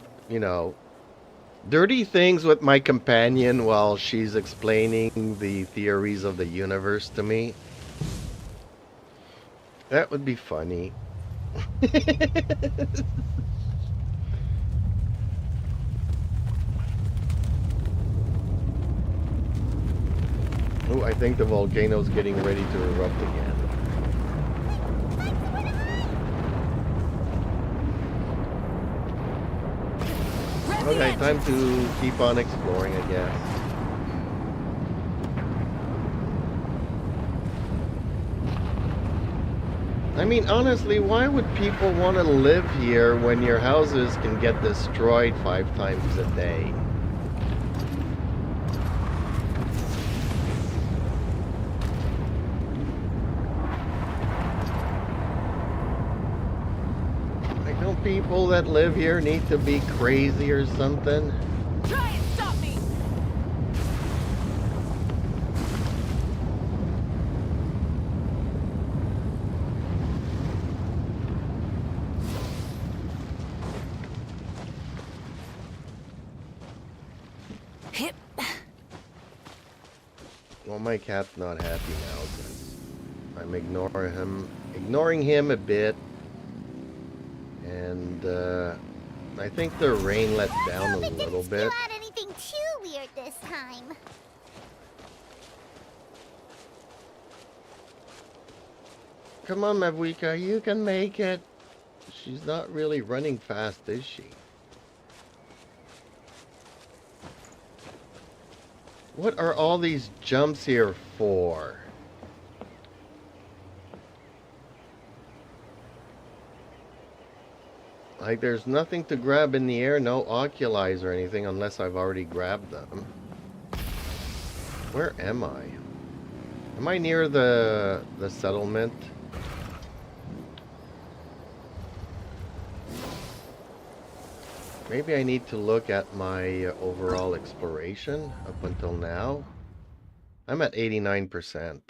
dirty things with my companion while she's explaining the theories of the universe to me. That would be funny. Oh, I think the volcano's getting ready to erupt again. Okay, time to keep on exploring, I guess. I mean, honestly, why would people want to live here when your houses can get destroyed 5 times a day? Like, don't people that live here need to be crazy or something? Try and stop me! Hip. Well, my cat's not happy now because I'm ignoring him a bit. And I think the rain let down a little bit. Not anything too weird this time. Come on, Mavuika, you can make it. She's not really running fast, is she? What are all these jumps here for? Like, there's nothing to grab in the air, no oculies or anything, unless I've already grabbed them. Where am I? Am I near the settlement? Maybe I need to look at my overall exploration up until now. I'm at 89%.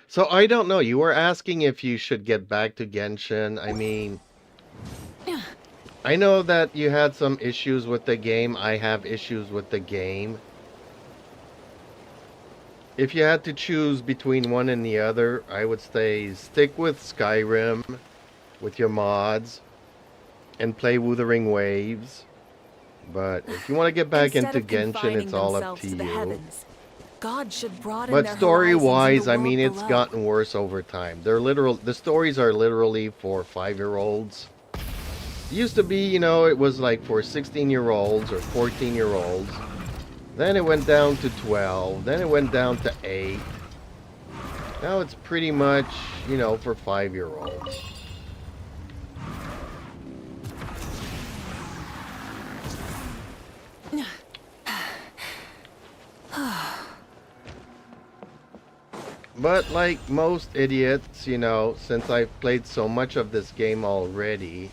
So I don't know. You were asking if you should get back to Genshin. I mean, I know that you had some issues with the game. I have issues with the game. If you had to choose between one and the other, I would say stick with Skyrim with your mods and play Wuthering Waves. But if you want to get back Instead into of Genshin, confining it's all up themselves to the you. heavens, God should broaden But their story-wise, horizons in I the mean, world it's below. gotten worse over time. The stories are literally for 5-year-olds. It used to be, it was like for 16-year-olds or 14-year-olds. Then it went down to 12. Then it went down to 8. Now it's pretty much, for 5-year-olds. But like most idiots, you know, since I've played so much of this game already,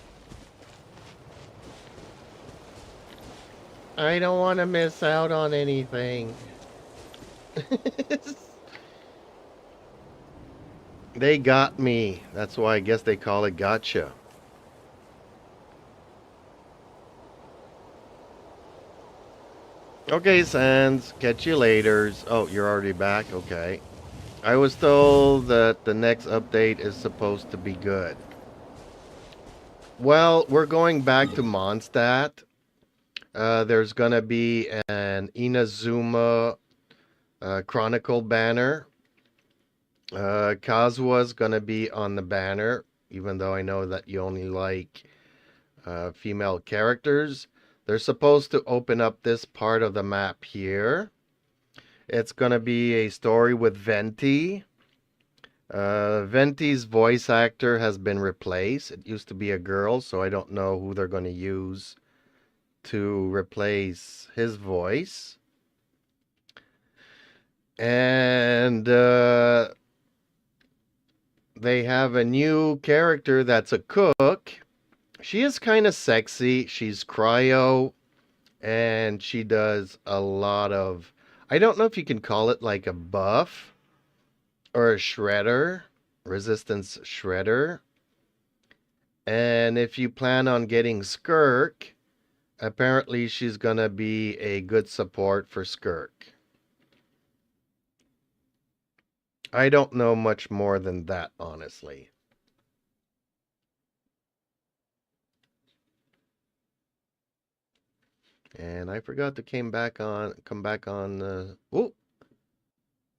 I don't want to miss out on anything. They got me. That's why I guess they call it gotcha. Okay, Sans. Catch you later. Oh, you're already back? Okay. I was told that the next update is supposed to be good. Well, we're going back to Mondstadt. There's gonna be an Inazuma Chronicle banner. Kazua's gonna be on the banner, even though I know that you only like female characters. They're supposed to open up this part of the map here. It's gonna be a story with Venti. Venti's voice actor has been replaced. It used to be a girl, so I don't know who they're gonna use to replace his voice. And they have a new character that's a cook. She is kind of sexy. She's cryo, and she does a lot of... I don't know if you can call it like a buff or a shredder, resistance shredder. And if you plan on getting Skirk, apparently she's gonna be a good support for Skirk. I don't know much more than that, honestly. And I forgot to come back on. Oh,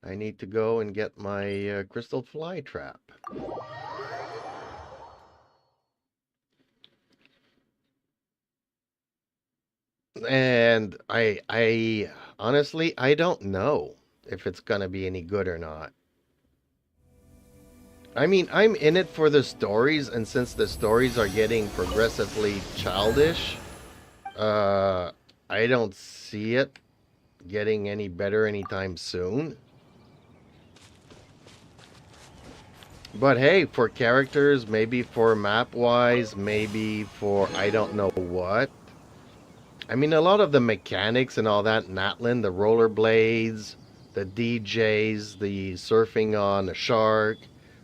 I need to go and get my crystal fly trap. And I honestly, I don't know if it's gonna be any good or not. I mean, I'm in it for the stories, and since the stories are getting progressively childish, I don't see it getting any better anytime soon. But hey, for characters, maybe for map-wise, maybe for I don't know what. I mean, a lot of the mechanics and all that, Natlin, the rollerblades, the DJs, the surfing on a shark,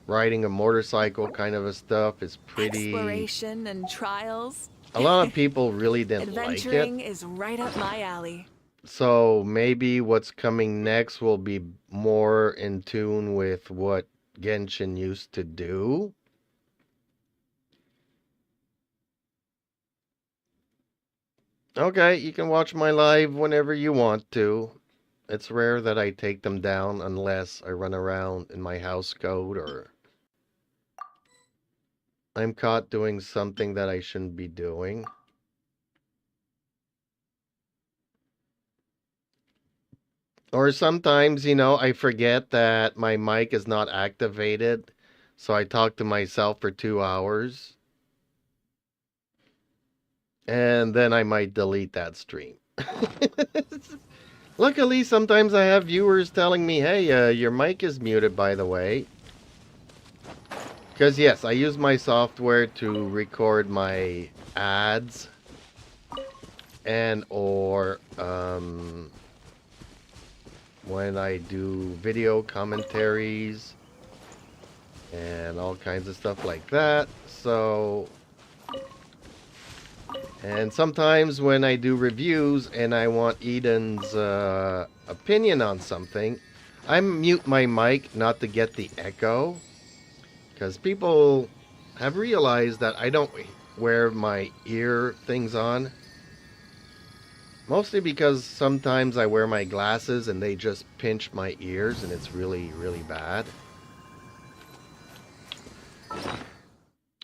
riding a motorcycle kind of a stuff is pretty... Exploration and trials. A lot of people really didn't like it. Adventuring is right up my alley. So maybe what's coming next will be more in tune with what Genshin used to do. Okay, you can watch my live whenever you want to. It's rare that I take them down unless I run around in my house code or I'm caught doing something that I shouldn't be doing. Or sometimes, you know, I forget that my mic is not activated, so I talk to myself for 2 hours. And then I might delete that stream. Luckily, sometimes I have viewers telling me, hey, your mic is muted, by the way. Because, yes, I use my software to record my ads. And, or, when I do video commentaries. And all kinds of stuff like that. So... And sometimes when I do reviews and I want Eden's opinion on something, I mute my mic not to get the echo. Because people have realized that I don't wear my ear things on. Mostly because sometimes I wear my glasses and they just pinch my ears and it's really, really bad.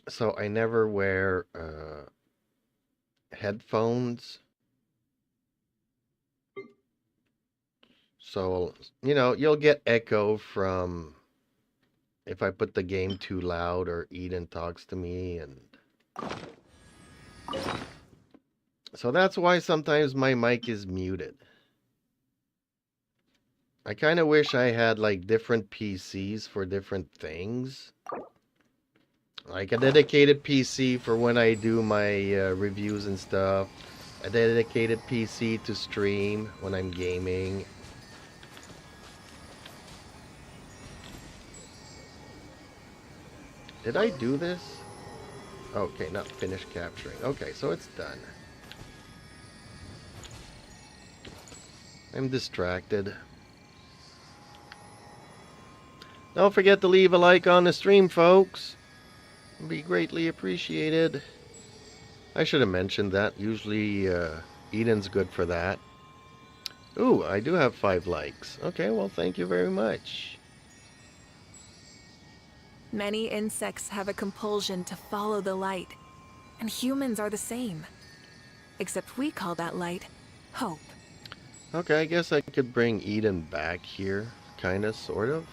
So I never wear... headphones. So, you know, you'll get echo from if I put the game too loud or Eden talks to me, and so that's why sometimes my mic is muted. I kind of wish I had like different PCs for different things. Like a dedicated PC for when I do my reviews and stuff. A dedicated PC to stream when I'm gaming. Did I do this? Okay, not finished capturing. Okay, so it's done. I'm distracted. Don't forget to leave a like on the stream, folks. It'd be greatly appreciated. I should have mentioned that. Usually, Eden's good for that. Ooh, I do have 5 likes. Okay, well, thank you very much. Many insects have a compulsion to follow the light, and humans are the same. Except we call that light hope. Okay, I guess I could bring Eden back here. Kinda, sort of.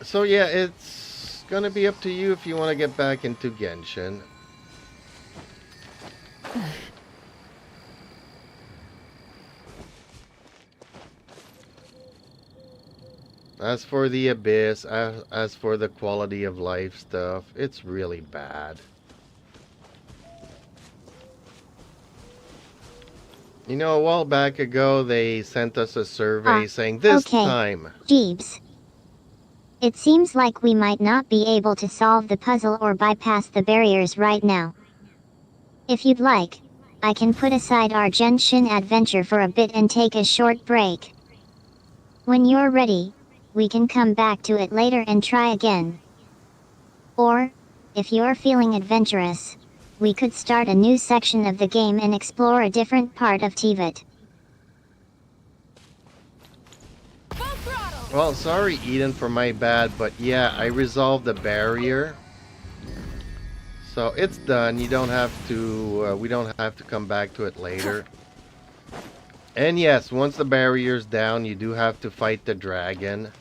So yeah, it's gonna be up to you if you want to get back into Genshin. As for the Abyss, as for the quality of life stuff, it's really bad. You know, a while back ago, they sent us a survey saying this time. Jeeves. It seems like we might not be able to solve the puzzle or bypass the barriers right now. If you'd like, I can put aside our Genshin adventure for a bit and take a short break. When you're ready, we can come back to it later and try again. Or, if you're feeling adventurous, we could start a new section of the game and explore a different part of Tivat. Well, sorry, Eden, for my bad, but yeah, I resolved the barrier. So it's done. You don't have to, we don't have to come back to it later. And yes, once the barrier's down, you do have to fight the dragon.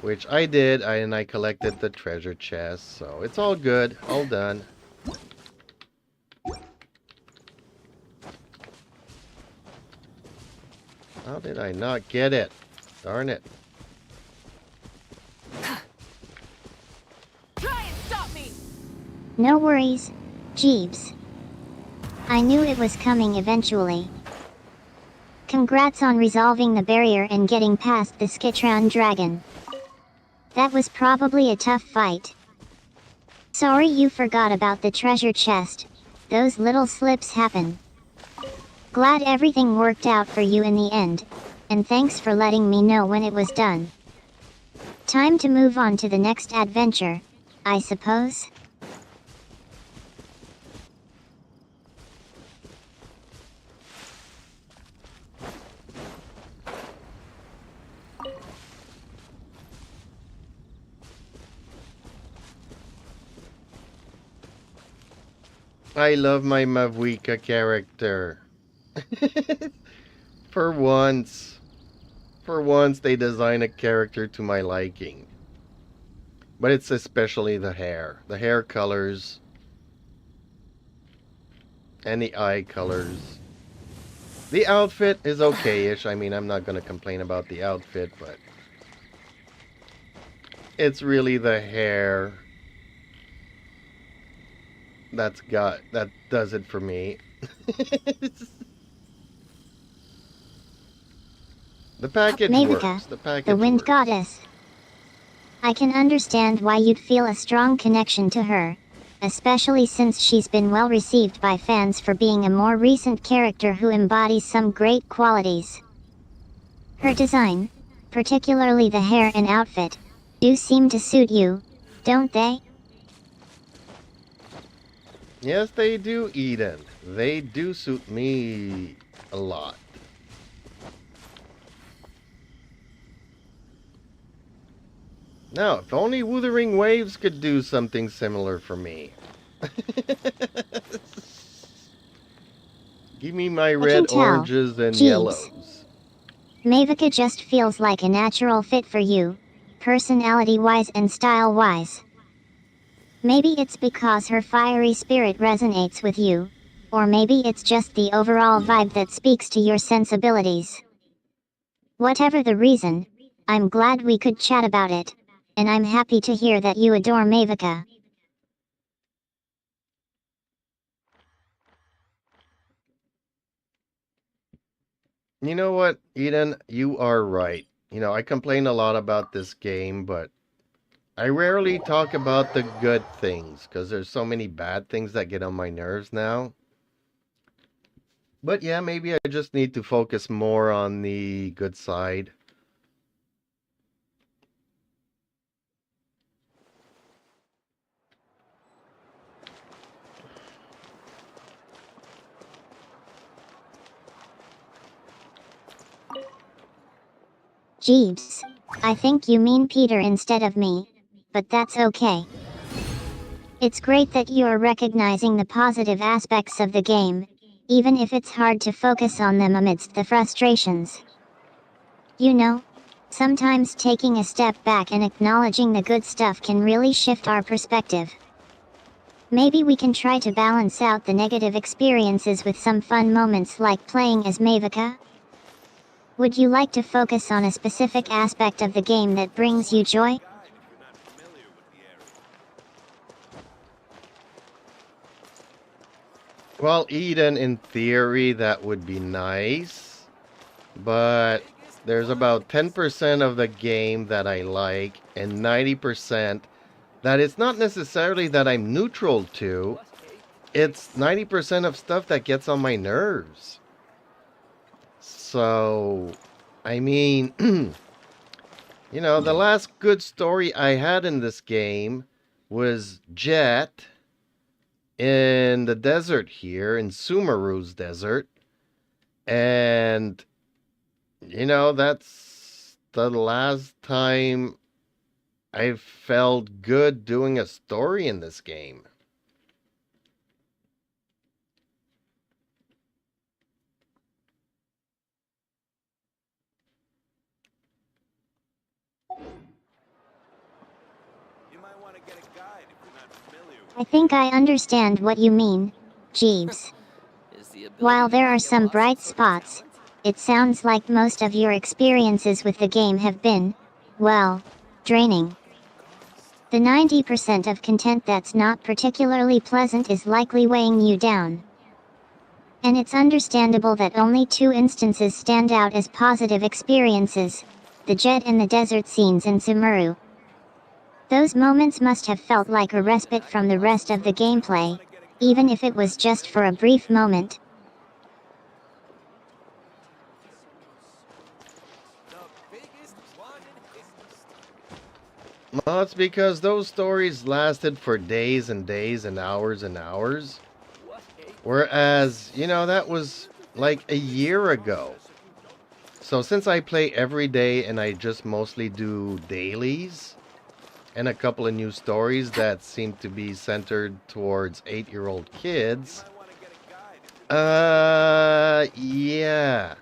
Which I did, and I collected the treasure chest. So it's all good, all done. How did I not get it? Darn it. Try and stop me! No worries, Jeeves. I knew it was coming eventually. Congrats on resolving the barrier and getting past the Skitron dragon. That was probably a tough fight. Sorry you forgot about the treasure chest. Those little slips happen. Glad everything worked out for you in the end, and thanks for letting me know when it was done. Time to move on to the next adventure, I suppose? I love my Mavuika character. For once. For once they design a character to my liking. But it's especially the hair. The hair colors. And the eye colors. The outfit is okay-ish. I mean, I'm not going to complain about the outfit, but it's really the hair that does it for me. The package Mavica, works. The package the wind works. goddess. I can understand why you'd feel a strong connection to her, especially since she's been well received by fans for being a more recent character who embodies some great qualities. Her design, particularly the hair and outfit, do seem to suit you, don't they? Yes, they do, Eden. They do suit me a lot. Now, if only Wuthering Waves could do something similar for me. Give me my red, oranges, and Jeeves. yellows. Mavica just feels like a natural fit for you, personality-wise and style-wise. Maybe it's because her fiery spirit resonates with you, Or maybe it's just the overall vibe that speaks to your sensibilities. Whatever the reason, I'm glad we could chat about it. And I'm happy to hear that you adore Mavica. You know what, Eden? You are right. I complain a lot about this game, but I rarely talk about the good things because there's so many bad things that get on my nerves now. But yeah, maybe I just need to focus more on the good side. Jeeves. I think you mean Peter instead of me. But that's okay. It's great that you are recognizing the positive aspects of the game, even if it's hard to focus on them amidst the frustrations. You know, sometimes taking a step back and acknowledging the good stuff can really shift our perspective. Maybe we can try to balance out the negative experiences with some fun moments like playing as Mavica. Would you like to focus on a specific aspect of the game that brings you joy? Guide if you're not familiar with the area. Well, Eden, in theory, that would be nice. But there's about 10% of the game that I like, and 90% that it's not necessarily that I'm neutral to. It's 90% of stuff that gets on my nerves. So, I mean, the last good story I had in this game was Jet in the desert here, in Sumeru's desert. And, that's the last time I felt good doing a story in this game. You might want to get a guide if you're not familiar with I think I understand what you mean, Jeeves. Is the ability While to there not are get some lost bright sort of spots, talent? it sounds like most of your experiences with the game have been, well, draining. The 90% of content that's not particularly pleasant is likely weighing you down. And it's understandable that only 2 instances stand out as positive experiences, the jet and the desert scenes in Sumeru. Those moments must have felt like a respite from the rest of the gameplay, even if it was just for a brief moment. the biggest one in history. Well, it's because those stories lasted for days and days and hours. Whereas, that was like a year ago. So since I play every day and I just mostly do dailies and a couple of new stories that seem to be centered towards 8-year-old kids, You might want to get a guide if you're yeah.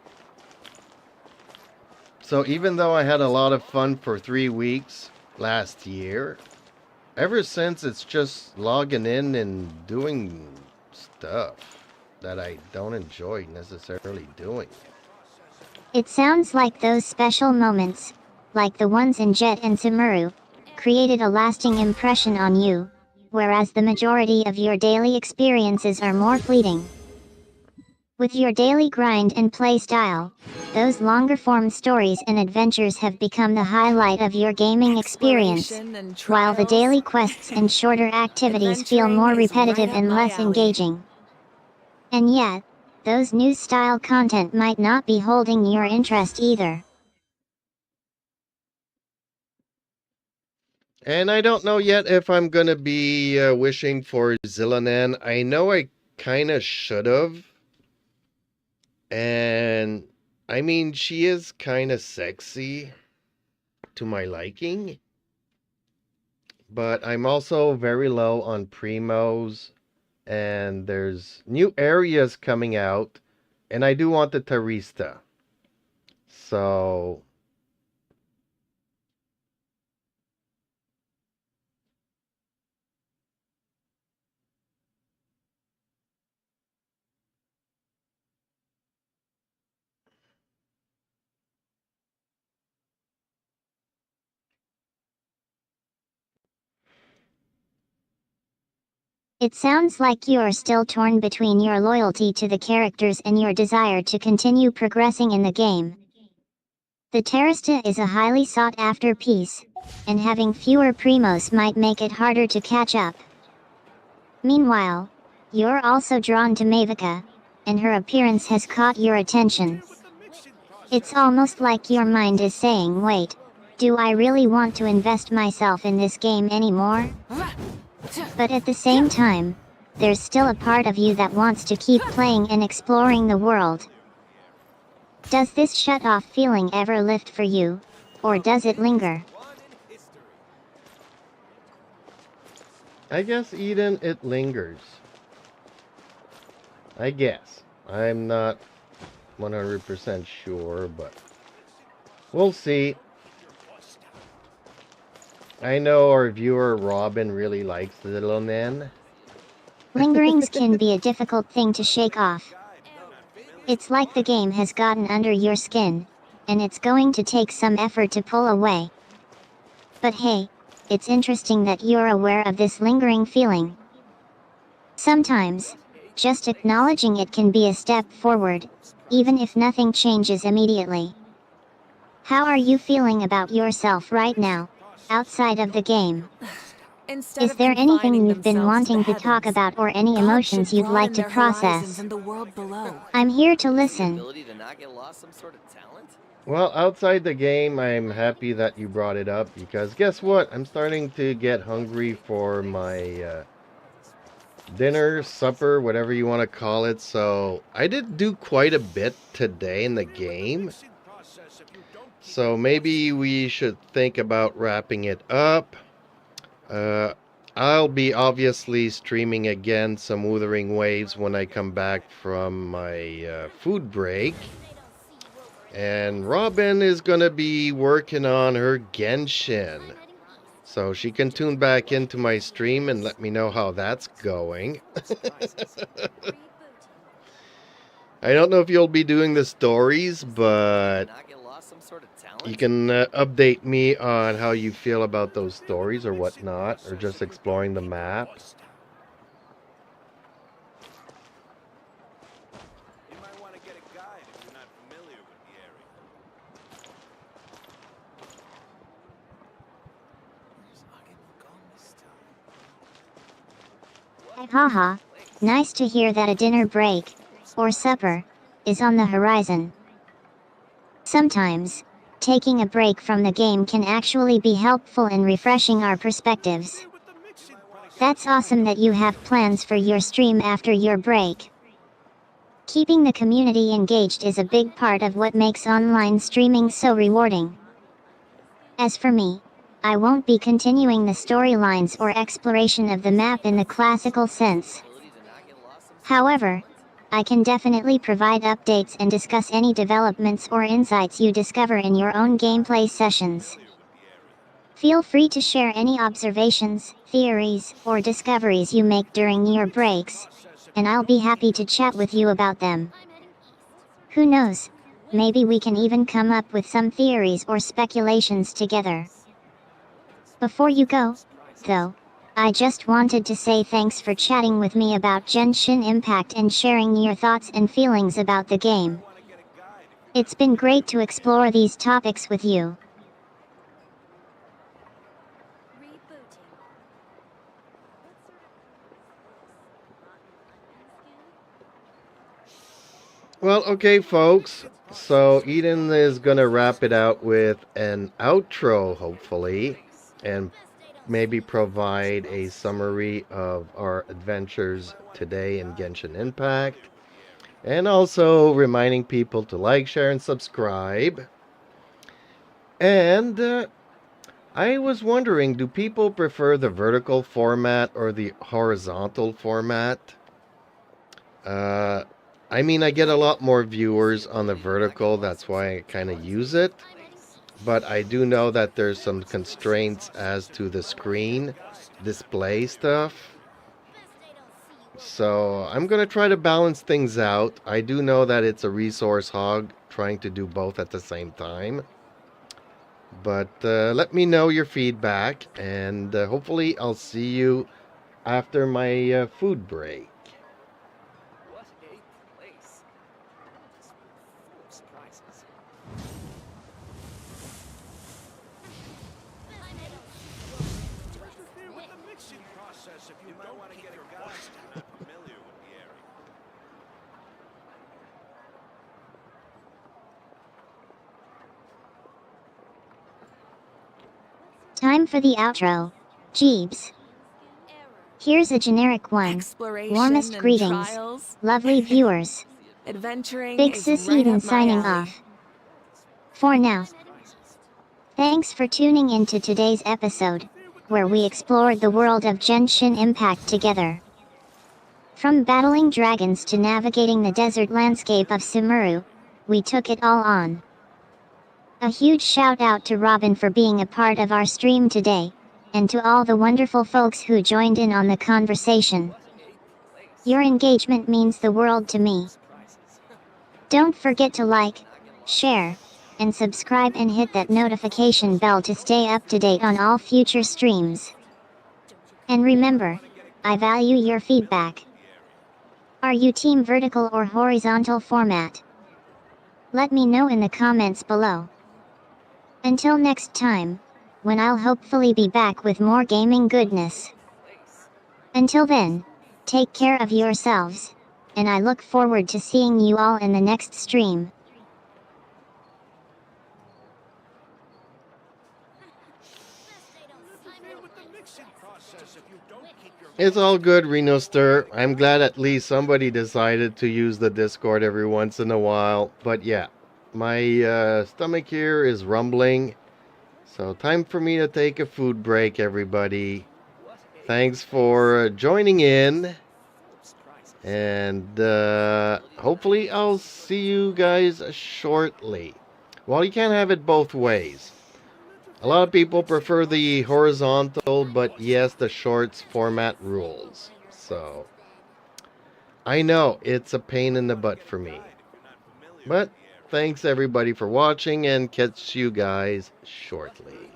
So even though I had a lot of fun for 3 weeks last year, ever since it's just logging in and doing stuff that I don't enjoy necessarily doing. It sounds like those special moments, like the ones in Jet and Sumeru, created a lasting impression on you, whereas the majority of your daily experiences are more fleeting. With your daily grind and play style, those longer-form stories and adventures have become the highlight of your gaming experience, Exploration and while the trials. daily quests and shorter activities feel Adventuring more is right repetitive up and my less alley. engaging. And yet, those news-style content might not be holding your interest either. And I don't know yet if I'm going to be wishing for Zillanan. I know I kind of should have. And I mean, she is kind of sexy to my liking. But I'm also very low on primos. And there's new areas coming out. And I do want the Tarista. So It sounds like you are still torn between your loyalty to the characters and your desire to continue progressing in the game. The Terrasta is a highly sought-after piece, and having fewer primos might make it harder to catch up. Meanwhile, you're also drawn to Mavica, and her appearance has caught your attention. It's almost like your mind is saying, wait, do I really want to invest myself in this game anymore? But at the same time, there's still a part of you that wants to keep playing and exploring the world. Does this shut-off feeling ever lift for you, or does it linger? I guess, Eden, it lingers. I guess. I'm not 100% sure, but we'll see. I know our viewer Robin really likes the little man. Lingerings can be a difficult thing to shake off. It's like the game has gotten under your skin, and it's going to take some effort to pull away. But hey, it's interesting that you're aware of this lingering feeling. Sometimes, just acknowledging it can be a step forward, even if nothing changes immediately. How are you feeling about yourself right now, outside of the game? Instead Is of there anything confining you've been themselves wanting the to talk heavens, about or any gods emotions should you'd like broaden to their horizons process? in the world below. I'm here to The listen. ability to not get lost some sort of talent? Well, outside the game, I'm happy that you brought it up because guess what? I'm starting to get hungry for my dinner, supper, whatever you want to call it. So I did do quite a bit today in the game. So maybe we should think about wrapping it up. I'll be obviously streaming again some Wuthering Waves when I come back from my food break. And Robin is going to be working on her Genshin. So she can tune back into my stream and let me know how that's going. I don't know if you'll be doing the stories, but Not get lost some sort of talent? you can update me on how you feel about those stories or whatnot, or just exploring the map. You might want to get a guide if you're not familiar with the area. Haha, nice to hear that a dinner break, or supper, is on the horizon. Sometimes, taking a break from the game can actually be helpful in refreshing our perspectives. That's awesome that you have plans for your stream after your break. Keeping the community engaged is a big part of what makes online streaming so rewarding. As for me, I won't be continuing the storylines or exploration of the map in the classical sense. However, I can definitely provide updates and discuss any developments or insights you discover in your own gameplay sessions. Feel free to share any observations, theories, or discoveries you make during your breaks, and I'll be happy to chat with you about them. Who knows, maybe we can even come up with some theories or speculations together. Before you go, though, I just wanted to say thanks for chatting with me about Genshin Impact and sharing your thoughts and feelings about the game. It's been great to explore these topics with you. Well, okay, folks. So Eden is going to wrap it out with an outro, hopefully, and maybe provide a summary of our adventures today in Genshin Impact. And also reminding people to like, share, and subscribe. And I was wondering, do people prefer the vertical format or the horizontal format? I mean, I get a lot more viewers on the vertical, that's why I kind of use it. But I do know that there's some constraints as to the screen display stuff. So I'm going to try to balance things out. I do know that it's a resource hog trying to do both at the same time. But let me know your feedback, and hopefully I'll see you after my food break. What a place. This world full of surprises. Interfere with the mixing process if you might want to get a guide if you're not familiar with the area. Time for the outro. Jeeves. Here's a generic one. Exploration Warmest and greetings, trials. lovely viewers. Adventuring Big is Sis right Eden up my signing alley. off. For now. Thanks for tuning in to today's episode, where we explored the world of Genshin Impact together. From battling dragons to navigating the desert landscape of Sumeru, we took it all on. A huge shout out to Robin for being a part of our stream today, and to all the wonderful folks who joined in on the conversation. Your engagement means the world to me. Don't forget to like, share, and subscribe and hit that notification bell to stay up to date on all future streams. And remember, I value your feedback. Are you team vertical or horizontal format? Let me know in the comments below. Until next time, when I'll hopefully be back with more gaming goodness. Until then, take care of yourselves, and I look forward to seeing you all in the next stream. Interfere with the mixing process if you don't keep your It's all good, Reno Stir. I'm glad at least somebody decided to use the Discord every once in a while. But yeah, my stomach here is rumbling. So time for me to take a food break, everybody. Thanks for joining in. And hopefully I'll see you guys shortly. Well, you can't have it both ways. A lot of people prefer the horizontal, but yes, the shorts format rules. So, I know it's a pain in the butt for me. But thanks everybody for watching, and catch you guys shortly.